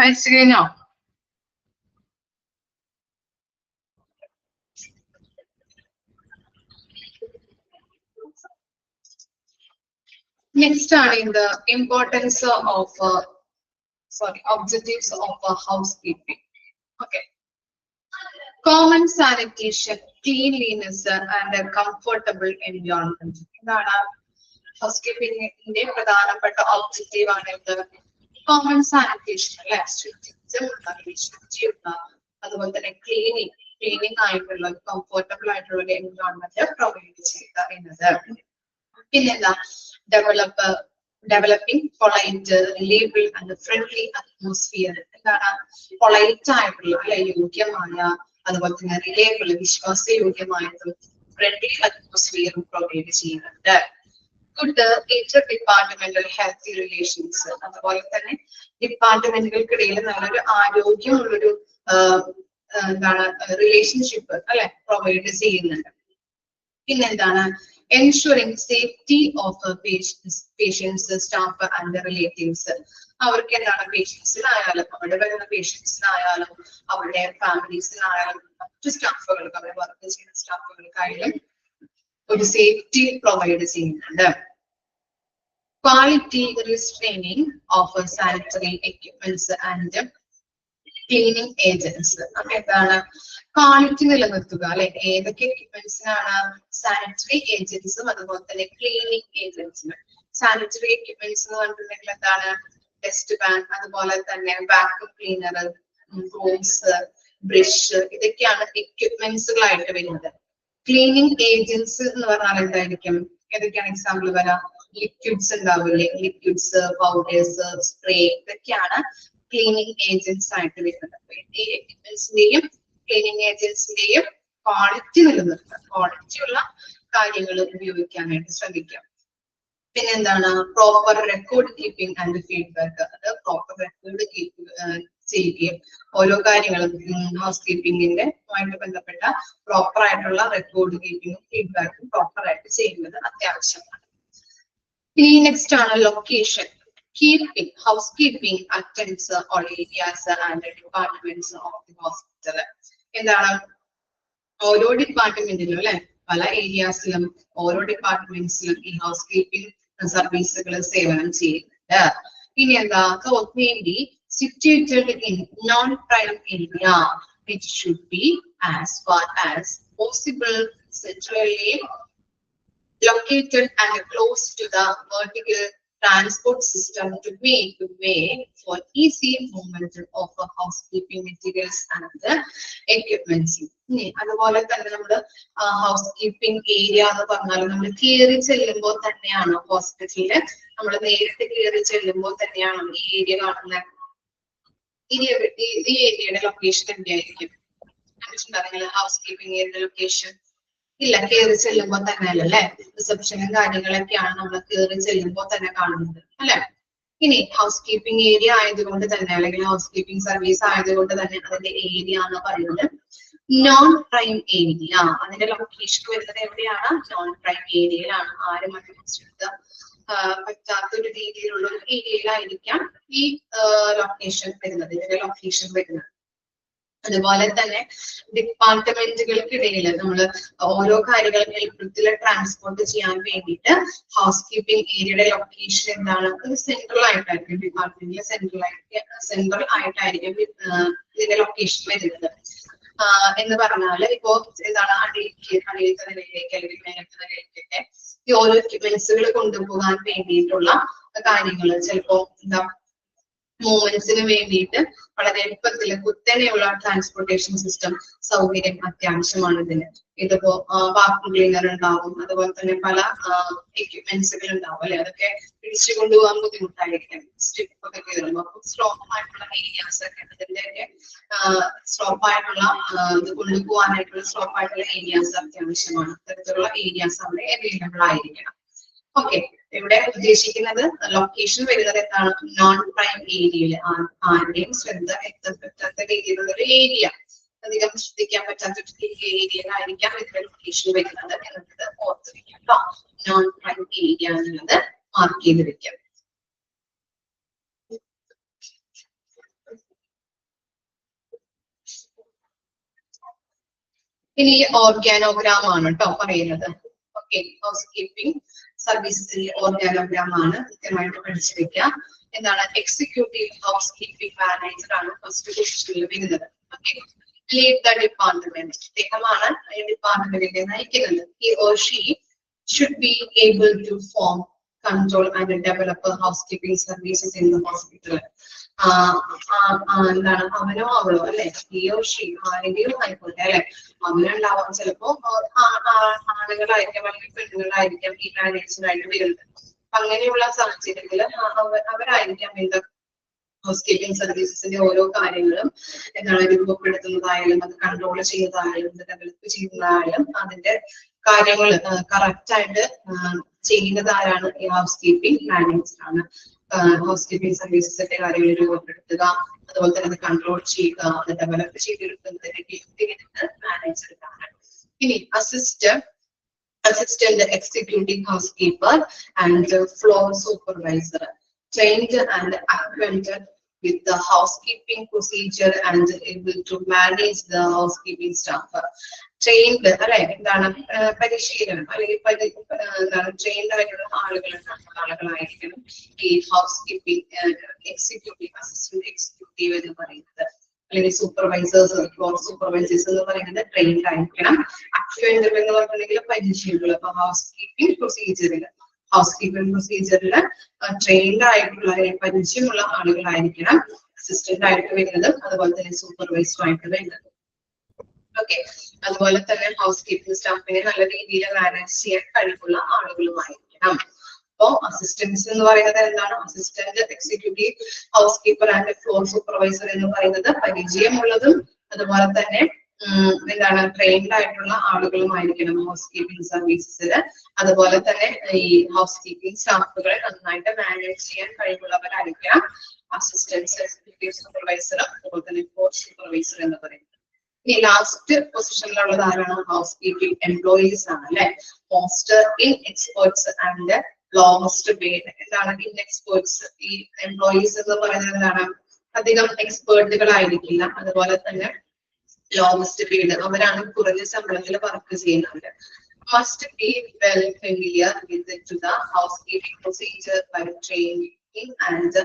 Speaker 1: അയച്ചു കഴിഞ്ഞോ? Next are in the importance of objectives of housekeeping. Okay. Common sanitation, cleanliness and a comfortable environment. Housekeeping in the Pradhanapata objective and common sanitation, cleaning comfortable environment developing polite, reliable and friendly atmosphere. Polite reliable, friendly atmosphere provide. Good interdepartmental healthy relations. Departmental relationship provide. Ensuring safety of patients, staff and the relatives. Our patients, patients, our families, staff, safety providers. Quality restraining of sanitary equipments and cleaning agents. Quality equipments, sanitary agents, cleaning agents. Sanitary equipments, dust pan, vacuum cleaner, brooms, brush, equipments. Cleaning agents, example, liquids, liquids, powders, spray, cleaning agents. Cleaning agents quality proper record keeping and feedback. Proper record keeping housekeeping in the proper record keeping feedback proper next location. Keeping housekeeping attends all areas and departments of the hospital. All departments, all areas, all departments, housekeeping services, mainly situated in non-prime area, which should be as far as possible centrally located and close to the vertical transport system to make way for easy movement of housekeeping materials and the equipments. Housekeeping area hospital area location housekeeping area location. Reception housekeeping area housekeeping service area non-prime area. Location non-prime area location. അതുപോലെ തന്നെ ഡിപ്പാർട്ട്മെന്റുകൾക്കിടയിൽ നമ്മൾ ഓരോ കാര്യങ്ങളും എളുപ്പത്തിൽ transport ചെയ്യാൻ വേണ്ടിയിട്ട് ഹൗസ്കീപ്പിംഗ് ഏരിയയുടെ location എന്താണ് സെൻട്രൽ ആയിട്ടായിരിക്കും. ഡിപ്പാർട്ട്മെന്റിലെ സെൻട്രൽ ആയിട്ടായിരിക്കും ഇതിന്റെ ലൊക്കേഷൻ വരുന്നത്. എന്ന് പറഞ്ഞാൽ ഇപ്പോ എന്താണ് അടിയിലത്തെ നിലയിലേക്ക് അല്ലെങ്കിൽ മേലത്തെ നിലയിലേക്കൊക്കെ ഈ ഓരോ എക്യുപ്മെന്റ്സുകൾ കൊണ്ടുപോകാൻ വേണ്ടിയിട്ടുള്ള കാര്യങ്ങൾ ചിലപ്പോ എന്താ മൂവ്മെന്റ്സിന് വേണ്ടിയിട്ട് വളരെ എളുപ്പത്തിൽ കുത്തനെയുള്ള ട്രാൻസ്പോർട്ടേഷൻ സിസ്റ്റം സൗകര്യം അത്യാവശ്യമാണ് ഇതിന്. ഇതിപ്പോ വാക്യൂം ക്ലീനർ ഉണ്ടാവും, അതുപോലെ തന്നെ പല എക്യുപ്മെന്റ്സുകൾ ഉണ്ടാവും അല്ലെ, അതൊക്കെ പിടിച്ചു കൊണ്ടുപോകാൻ ബുദ്ധിമുട്ടായിരിക്കും സ്റ്റിപ്പ് ഒക്കെ കയറുമ്പോൾ. അപ്പൊ സ്ലോപ്പ് ആയിട്ടുള്ള ഏരിയാസ് ഒക്കെ അതിന്റെയൊക്കെ സ്ലോപ്പ് ആയിട്ടുള്ള ഇത് കൊണ്ടുപോകാനായിട്ടുള്ള സ്ലോപ്പ് ആയിട്ടുള്ള ഏരിയാസ് അത്യാവശ്യമാണ്. അത്തരത്തിലുള്ള ഏരിയാസ് അവിടെ അവൈലബിൾ ആയിരിക്കണം. ഓക്കെ, ഇവിടെ ഉദ്ദേശിക്കുന്നത് ലൊക്കേഷൻ വരുന്നത് എന്താണ്, നോൺ പ്രൈം ഏരിയയിൽ ആരുടെയും ശ്രദ്ധ എത്തപ്പെടാത്ത രീതിയിലുള്ള ഒരു ഏരിയ, അധികം ശ്രദ്ധിക്കാൻ പറ്റാത്ത ഏരിയയിലായിരിക്കാം ഇതിന്റെ ലൊക്കേഷൻ വരുന്നത് എന്നുള്ളത് ഓർത്ത് വെക്കാം കേട്ടോ. നോൺ പ്രൈം ഏരിയ എന്നുള്ളത് മാർക്ക് ചെയ്ത് വെക്കാം. ഇനി ഓർഗാനോഗ്രാം ആണ് കേട്ടോ പറയുന്നത്. ഓക്കെ, ഹൗസ് കീപ്പിംഗ് സർവീസസിന്റെ ഓർഗാനോഗ്രാം ആണ്, കൃത്യമായിട്ട് പഠിച്ചു വെക്കുക. എന്താണ്, എക്സിക്യൂട്ടീവ് ഹൗസ് കീപ്പിംഗ് മാനേജർ ആണ് ഫസ്റ്റ് പൊസിഷനിൽ വരുന്നത്. ഓക്കെ, ലീഡ് ദ ഡിപ്പാർട്ട്മെന്റ്, അദ്ദേഹമാണ് ഈ ഡിപ്പാർട്ട്മെന്റിനെ നയിക്കുന്നത്. He or she should be able to form, control and develop housekeeping services in the hospital. എന്താണ്, അവനോ അവളോ അല്ലെ, he or she ആരെങ്കിലും ആയിക്കോട്ടെ അല്ലെ, അവനുണ്ടാവാം ചിലപ്പോ ആണുങ്ങളായിരിക്കാം അല്ലെങ്കിൽ പെണ്ണുങ്ങളായിരിക്കാം ഈ മാനേജറായിട്ട് വരുന്നത്. അങ്ങനെയുള്ള സാഹചര്യത്തിൽ അവരായിരിക്കാം എന്താ ഹൗസ് കീപ്പിംഗ് സർവീസസിന്റെ ഓരോ കാര്യങ്ങളും എന്താണ് രൂപപ്പെടുത്തുന്നതായാലും അത് കൺട്രോൾ ചെയ്യുന്നതായാലും ഡെവലപ്പ് ചെയ്യുന്നതായാലും അതിന്റെ കാര്യങ്ങൾ കറക്റ്റ് ആയിട്ട് ചെയ്യുന്നത് ആരാണ്, ഈ ഹൗസ് കീപ്പിംഗ് മാനേജർ ആണ്. ഹൗസ് കീപ്പിംഗ് സർവീസസിന്റെ കാര്യങ്ങൾ രൂപപ്പെടുത്തുക, അതുപോലെ തന്നെ അത് കൺട്രോൾ ചെയ്യുക, അത് ഡെവലപ്പ് ചെയ്തെടുക്കുന്നതിന്റെ മാനേജർക്കാണ്. ഇനി assistant executive housekeeper and floor supervisor, trained and acquainted with the housekeeping procedure and able to manage the housekeeping staff. Trained അല്ലെ, എന്താണ് പരിശീലനം അല്ലെങ്കിൽ എന്താണ് ട്രെയിൻഡ് ആയിട്ടുള്ള ആളുകളായിരിക്കണം ഈ house keeping executive, assistant executive എന്ന് പറയുന്നത്, അല്ലെങ്കിൽ സൂപ്പർവൈസേഴ്സ്, ഫ്ലോർ സൂപ്പർവൈസേഴ്സ് എന്ന് പറയുന്നത് ട്രെയിൻഡ് ആയിരിക്കണം. അക്വൈൻറ്റഡ് എന്ന് പറഞ്ഞിട്ടുണ്ടെങ്കിൽ പരിചയമുള്ള, അപ്പൊ ഹൗസ് കീപ്പിംഗ് പ്രൊസീജിയറിൽ ട്രെയിൻഡ് ആയിട്ടുള്ള പരിചയമുള്ള ആളുകളായിരിക്കണം അസിസ്റ്റന്റ് ആയിട്ട് വരുന്നത്, അതുപോലെ തന്നെ സൂപ്പർവൈസർ ആയിട്ട് വരുന്നത്. ഓക്കെ, അതുപോലെ തന്നെ ഹൗസ് കീപ്പിംഗ് സ്റ്റാഫിനെ നല്ല രീതിയിൽ മാനേജ് ചെയ്യാൻ കഴിവുള്ള ആളുകളുമായിരിക്കണം. അപ്പോ അസിസ്റ്റൻസ് എന്ന് പറയുന്നത് എന്താണ്, assistant executive house keeper and floor supervisor എന്ന് പറയുന്നത് പരിചയമുള്ളതും അതുപോലെ തന്നെ എന്താണ് ട്രെയിൻഡ് ആയിട്ടുള്ള ആളുകളുമായിരിക്കണം ഹൗസ് കീപ്പിംഗ് സർവീസസിൽ. അതുപോലെ തന്നെ ഈ ഹൗസ് കീപ്പിംഗ് സ്റ്റാഫുകളെ നന്നായിട്ട് മാനേജ് ചെയ്യാൻ കഴിവുള്ളവരായിരിക്കണം അസിസ്റ്റന്റ് എക്സിക്യൂട്ടീവ് സൂപ്പർവൈസർ, അതുപോലെ തന്നെ ഫ്ലോർ സൂപ്പർവൈസർ എന്ന് പറയുന്നത്. ഈ ലാസ്റ്റ് പൊസിഷനിലുള്ളത് ആരാണ്, ഹൗസ് കീപ്പിംഗ് എംപ്ലോയീസ് ആണ് അല്ലെ. Most in experts and lowest paid, എന്താണ് ഇൻ എക്സ്പേർട്സ്, ഈ എംപ്ലോയീസ് എന്ന് പറയുന്നത് എന്താണ്, അധികം എക്സ്പേർട്ടുകളായിരിക്കില്ല, അതുപോലെ തന്നെ ലോവസ്റ്റ് പെയ്ഡ്, അവരാണ് കുറഞ്ഞ ശമ്പളത്തിൽ വർക്ക് ചെയ്യുന്നത്. Must be well familiar with the housekeeping procedure by training and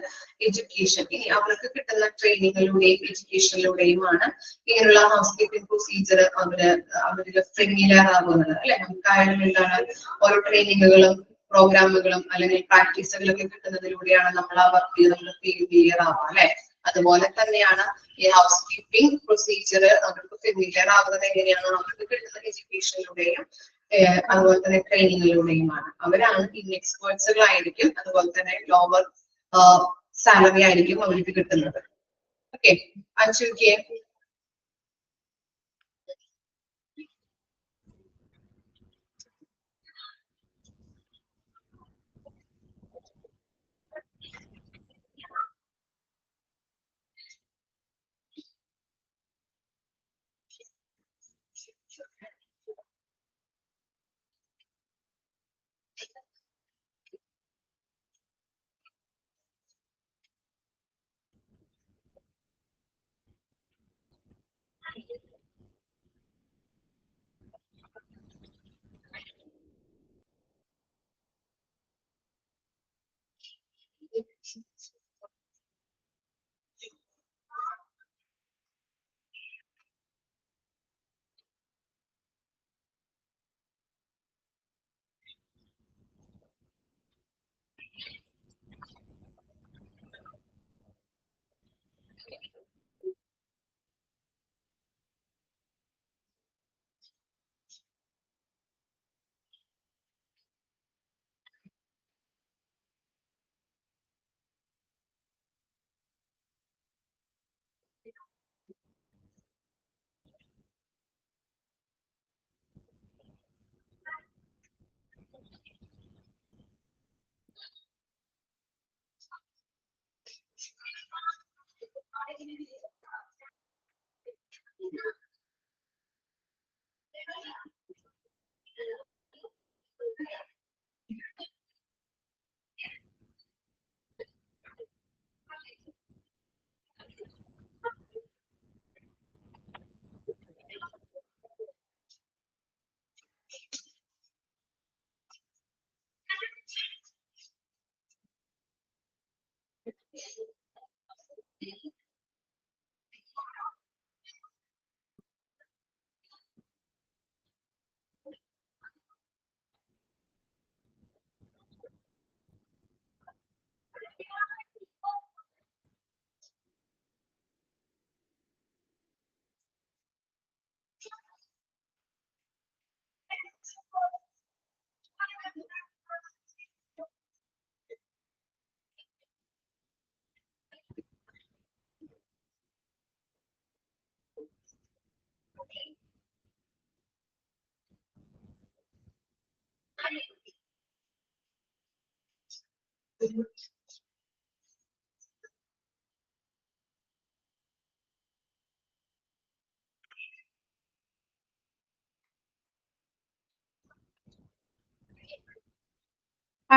Speaker 1: education. ഇനി അവർക്ക് കിട്ടുന്ന ട്രെയിനിങ്ങിലൂടെയും എഡ്യൂക്കേഷനിലൂടെയുമാണ് ഇങ്ങനെയുള്ള ഹൗസ് കീപ്പിംഗ് പ്രൊസീജിയർ അവരിൽ ഫെമിലിയർ ആകുന്നത് അല്ലെ. നമുക്കായാലും എന്താണ് ഓരോ ട്രെയിനിങ്ങുകളും പ്രോഗ്രാമുകളും അല്ലെങ്കിൽ പ്രാക്ടീസുകളൊക്കെ കിട്ടുന്നതിലൂടെയാണ് നമ്മൾ ആ വർക്ക് നമ്മൾ ഫെമിലിയർ ആവുക അല്ലെ. അതുപോലെ തന്നെയാണ് ഈ ഹൗസ് കീപ്പിംഗ് പ്രൊസീജിയർ അവർക്ക് ഫെമിലിയർ ആകുന്നത് എങ്ങനെയാണ്, അവർക്ക് കിട്ടുന്ന എഡ്യൂക്കേഷനിലൂടെയും അതുപോലെ തന്നെ ട്രെയിനിങ്ങിലൂടെയുമാണ്. അവരാണ് ഇൻ എക്സ്പേർട്സുകളായിരിക്കും, അതുപോലെ തന്നെ ലോവർ സാലറി ആയിരിക്കും അവർക്ക് കിട്ടുന്നത്. ഓക്കെ, അഞ്ചുക്കെ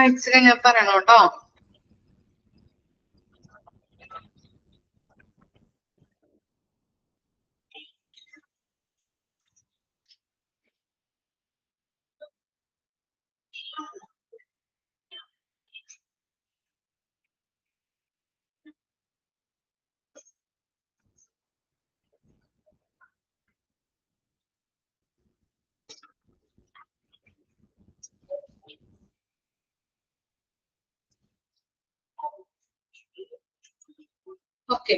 Speaker 1: ഇച്ചിരി ഞാൻ പറയണോ കേട്ടോ. Okay,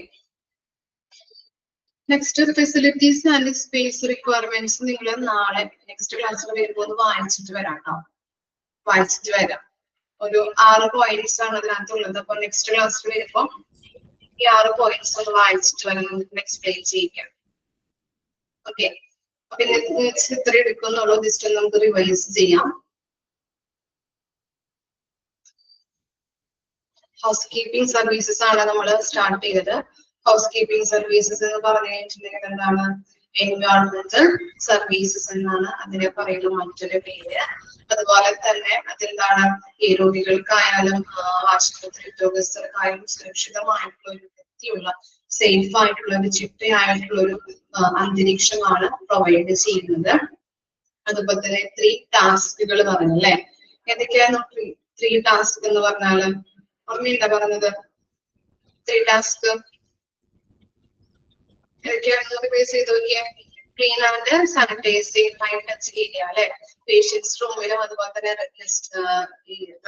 Speaker 1: next facilities and space requirements നിങ്ങൾ നാളെ നെക്സ്റ്റ് ക്ലാസ്സിൽ വരുമ്പോൾ ഒന്ന് വായിച്ചിട്ട് വരാം കേട്ടോ. വായിച്ചിട്ട് വരാം. ഒരു 6 പോയിന്റ്സ് ആണ് അതിനകത്തുള്ളത്. അപ്പൊ നെക്സ്റ്റ് ക്ലാസ്സിൽ വരുമ്പോൾ ഈ 6 പോയിന്റ്സ് ഒന്ന് വായിച്ചിട്ട് വരാം, നമുക്ക് എക്സ്പ്ലെയിൻ ചെയ്യിക്കാം. ഓക്കെ, അപ്പൊ ഇത്ര എടുക്കുന്നുള്ളൂ. ജസ്റ്റ് നമുക്ക് റിവൈസ് ചെയ്യാം. ഹൗസ് കീപ്പിംഗ് സർവീസസ് ആണ് നമ്മൾ സ്റ്റാർട്ട് ചെയ്തത്. ഹൗസ് കീപ്പിംഗ് സർവീസസ് എന്ന് പറഞ്ഞു കഴിഞ്ഞിട്ടുണ്ടെങ്കിൽ എന്താണ്, എൻവയോൺമെന്റൽ സർവീസസ് എന്നാണ് അതിനെ പറയുന്ന മറ്റൊരു പേര്. അതുപോലെ തന്നെ അതെന്താണ്, ഈ രോഗികൾക്കായാലും ആശുപത്രി ഉദ്യോഗസ്ഥർക്കായാലും സുരക്ഷിതമായിട്ടുള്ള ഒരു വൃത്തിയുള്ള സേഫ് ആയിട്ടുള്ള ഒരു ചിട്ടയായിട്ടുള്ള ഒരു അന്തരീക്ഷമാണ് പ്രൊവൈഡ് ചെയ്യുന്നത്. അതുപോലെ തന്നെ 3 ടാസ്കുകൾ പറഞ്ഞല്ലേ. എന്തൊക്കെയാണ് 3 ടാസ്ക് എന്ന് പറഞ്ഞാല്? ഓർമ്മയുണ്ടാ പറഞ്ഞത്? 3 ടാസ്ക് ഏതൊക്കെയാണെന്ന് റിവൈസ് ചെയ്ത് നോക്കിയേ. Clean and sanitising high touch area അല്ലെ. പേഷ്യൻസ് റൂമിലും അതുപോലെ തന്നെ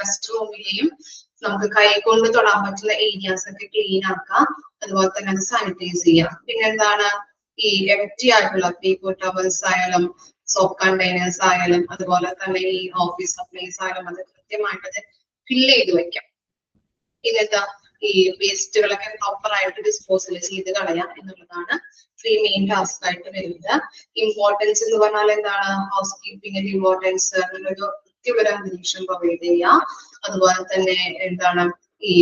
Speaker 1: റെസ്റ്റ് റൂമിലെയും നമുക്ക് കൈകൊണ്ട് തൊടാൻ പറ്റുന്ന ഏരിയാസ് ഒക്കെ ക്ലീൻ ആക്കാം. അതുപോലെ തന്നെ അത് സാനിറ്റൈസ് ചെയ്യാം. പിന്നെന്താണ്, ഈ എംപ്റ്റി ആയിട്ടുള്ള പേപ്പർ ടവൽസ് ആയാലും സോപ്പ് കണ്ടെയ്നേഴ്സ് ആയാലും അതുപോലെ തന്നെ ഈ ഓഫീസ് സപ്ലൈസ് ആയാലും അത് കൃത്യമായിട്ട് അത് ഫില്ല് ചെയ്ത് വെക്കാം. പിന്നെന്താ, ഈ വേസ്റ്റുകളൊക്കെ പ്രോപ്പർ ആയിട്ട് ഡിസ്പോസൽ ചെയ്ത് കളയാം എന്നുള്ളതാണ് 3 മെയിൻ ടാസ്ക് ആയിട്ട് വരുന്നത്. ഇമ്പോർട്ടൻസ് എന്ന് പറഞ്ഞാൽ എന്താണ്, ഹൗസ് കീപ്പിംഗിന്റെ ഇമ്പോർട്ടൻസ് ഒരു വൃത്തിപര അന്തരീക്ഷം പ്രൊവൈഡ് ചെയ്യാം. അതുപോലെ തന്നെ എന്താണ്, ഈ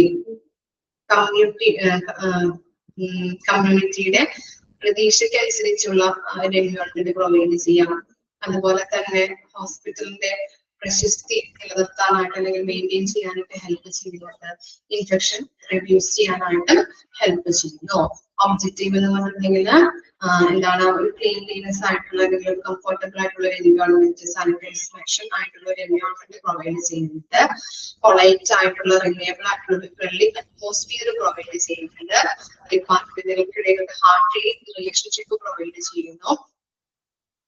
Speaker 1: കമ്മ്യൂണിറ്റിയുടെ പ്രതീക്ഷയ്ക്ക് അനുസരിച്ചുള്ള ഒരു എൻവയോൺമെന്റ് പ്രൊവൈഡ് ചെയ്യാം. അതുപോലെ തന്നെ ഹോസ്പിറ്റലിന്റെ പ്രശസ്തി നിലനിർത്താനായിട്ട് അല്ലെങ്കിൽ മെയിൻറ്റെയിൻ ചെയ്യാനായിട്ട് ഹെൽപ്പ് ചെയ്യുന്നുണ്ട്. ഇൻഫെക്ഷൻ റിഡ്യൂസ് ചെയ്യാനായിട്ട് ഹെൽപ്പ് ചെയ്യുന്നു. ഒബ്ജക്റ്റീവ് എന്ന് പറഞ്ഞിട്ടുണ്ടെങ്കിൽ എന്താണ്, ഒരു ക്ലീൻലിനെസ് ആയിട്ടുള്ള അല്ലെങ്കിൽ കംഫർട്ടബിൾ ആയിട്ടുള്ള എൻവയോൺമെന്റ്, സാനിറ്റൈസേഷൻ ആയിട്ടുള്ള ഒരു എൻവയോൺമെന്റ് പ്രൊവൈഡ് ചെയ്യുന്നുണ്ട്. പൊളൈറ്റ് ആയിട്ടുള്ള റിലയബിൾ ആയിട്ടുള്ള ഒരു ഫ്രണ്ട്ലി അറ്റ്മോസ്ഫിയർ പ്രൊവൈഡ് ചെയ്യുന്നുണ്ട്. ഡിപ്പാർട്ട്മെന്റുകൾക്കിടയിൽ ഹാർട്ട്ലി റിലേഷൻഷിപ്പ് പ്രൊവൈഡ് ചെയ്യുന്നു.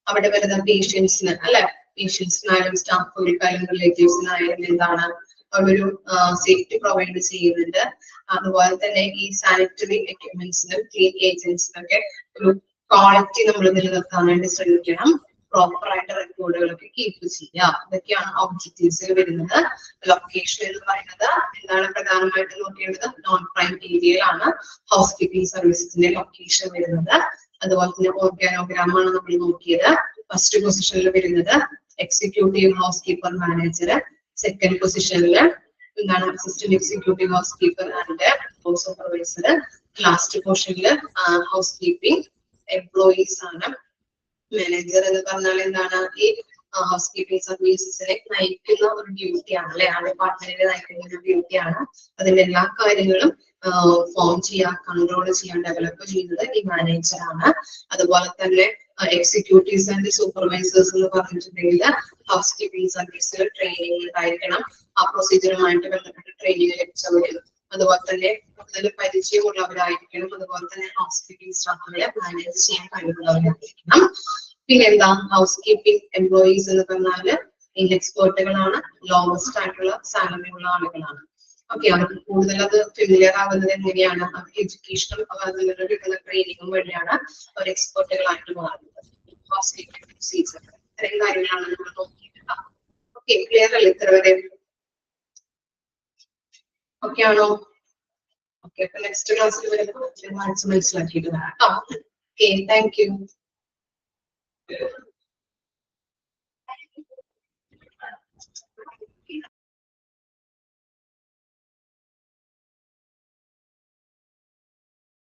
Speaker 1: അവിടെ വരുന്ന പേഷ്യൻസിന് അല്ലെ, പേഷ്യൻസിനായാലും സ്റ്റാഫുകൾക്കായാലും റിലേറ്റീവ്സിനായാലും എന്താണ്, ഒരു സേഫ്റ്റി പ്രൊവൈഡ് ചെയ്യുന്നുണ്ട്. അതുപോലെ തന്നെ ഈ സാനിറ്ററി എക്യുപ്മെന്റ്സിനും ക്ലീൻ ഏജൻസിനൊക്കെ ഒരു ക്വാളിറ്റി നമ്മൾ നിലനിർത്താനായിട്ട് ശ്രമിക്കണം. പ്രോപ്പർ ആയിട്ട് റെക്കോർഡുകളൊക്കെ കീപ്പ് ചെയ്യുക. ഇതൊക്കെയാണ് ഒബ്ജക്റ്റീവ്സിൽ വരുന്നത്. ലൊക്കേഷൻ എന്ന് പറയുന്നത് എന്താണ് പ്രധാനമായിട്ട് നോക്കേണ്ടത്, നോൺ പ്രൈം ഏരിയയിലാണ് ഹൗസ് കീപ്പിംഗ് സർവീസസിന്റെ ലൊക്കേഷൻ വരുന്നത്. അതുപോലെ തന്നെ ഓർഗാനോഗ്രാം ആണ് നമ്മൾ നോക്കിയത്. ഫസ്റ്റ് പൊസിഷനിൽ വരുന്നത് executive house keeper manager, second പൊസിഷനിൽ എന്താണ് assistant executive house keeper and house supervisor, last പൊസിഷനിൽ ഹൗസ് കീപ്പിംഗ് എംപ്ലോയീസ് ആണ്. മാനേജർ എന്ന് പറഞ്ഞാൽ എന്താണ്, ഈ ഹൗസ് കീപ്പിംഗ് സർവീസസിനെ നയിക്കുന്ന ഒരു ഡ്യൂട്ടിയാണ് അല്ലെ, ആ ഡിപ്പാർട്ട്മെന്റിനെ നയിക്കുന്ന ഒരു ഡ്യൂട്ടിയാണ്. അതിന്റെ എല്ലാ കാര്യങ്ങളും ഫോം ചെയ്യാൻ, കൺട്രോൾ ചെയ്യാൻ, ഡെവലപ്പ് ചെയ്യുന്നത് ഈ മാനേജറാണ്. അതുപോലെ തന്നെ എക്സിക്യൂട്ടീവ്സ് ആൻഡ് സൂപ്പർവൈസേഴ്സ് എന്ന് പറഞ്ഞിട്ടുണ്ടെങ്കിൽ ഹൗസ് കീപ്പിംഗ് സർവീസിൽ ട്രെയിനിങ് ഉണ്ടായിരിക്കണം. ആ പ്രൊസീജിയറുമായിട്ട് ബന്ധപ്പെട്ട് ട്രെയിനിങ് ലഭിച്ചവരും അതുപോലെ തന്നെ കൂടുതൽ പരിചയമുള്ളവരായിരിക്കണം. അതുപോലെ തന്നെ ഹൗസ് കീപ്പിംഗ് സ്റ്റാഫുകളെ മാനേജ് ചെയ്യാൻ കഴിവുള്ളവരായിരിക്കണം. പിന്നെന്താ, ഹൗസ് കീപ്പിംഗ് എംപ്ലോയീസ് എന്ന് പറഞ്ഞാല് എക്സ്പേർട്ടുകളാണ്, ലോവസ്റ്റ് ആയിട്ടുള്ള സാലറി ഉള്ള ആളുകളാണ്. ഓക്കെ, അവർക്ക് കൂടുതൽ അത് ഫെമിലിയർ ആവുന്നത് എങ്ങനെയാണ്, എഡ്യൂക്കേഷണൽ കിട്ടുന്ന ട്രെയിനിങ്ങും വഴിയാണ് അവർ എക്സ്പേർട്ടുകളായിട്ട് മാറുന്നത്. ഹൗസ് കീപ്പിംഗ് പ്രൊസീജിയർ ഇത്രയും കാര്യങ്ങളാണ് നമ്മൾ നോക്കിയിട്ടുള്ളത്. ഓക്കെ, ക്ലിയർ അല്ലേ ഇത്ര വരെ? ഓക്കെ ആണോ? ഓക്കെ, അപ്പൊ നെക്സ്റ്റ് ക്ലാസ്സിൽ വരുമ്പോൾ മനസ്സിലാക്കിയിട്ട് വരാം കേട്ടോ. Okay, thank you.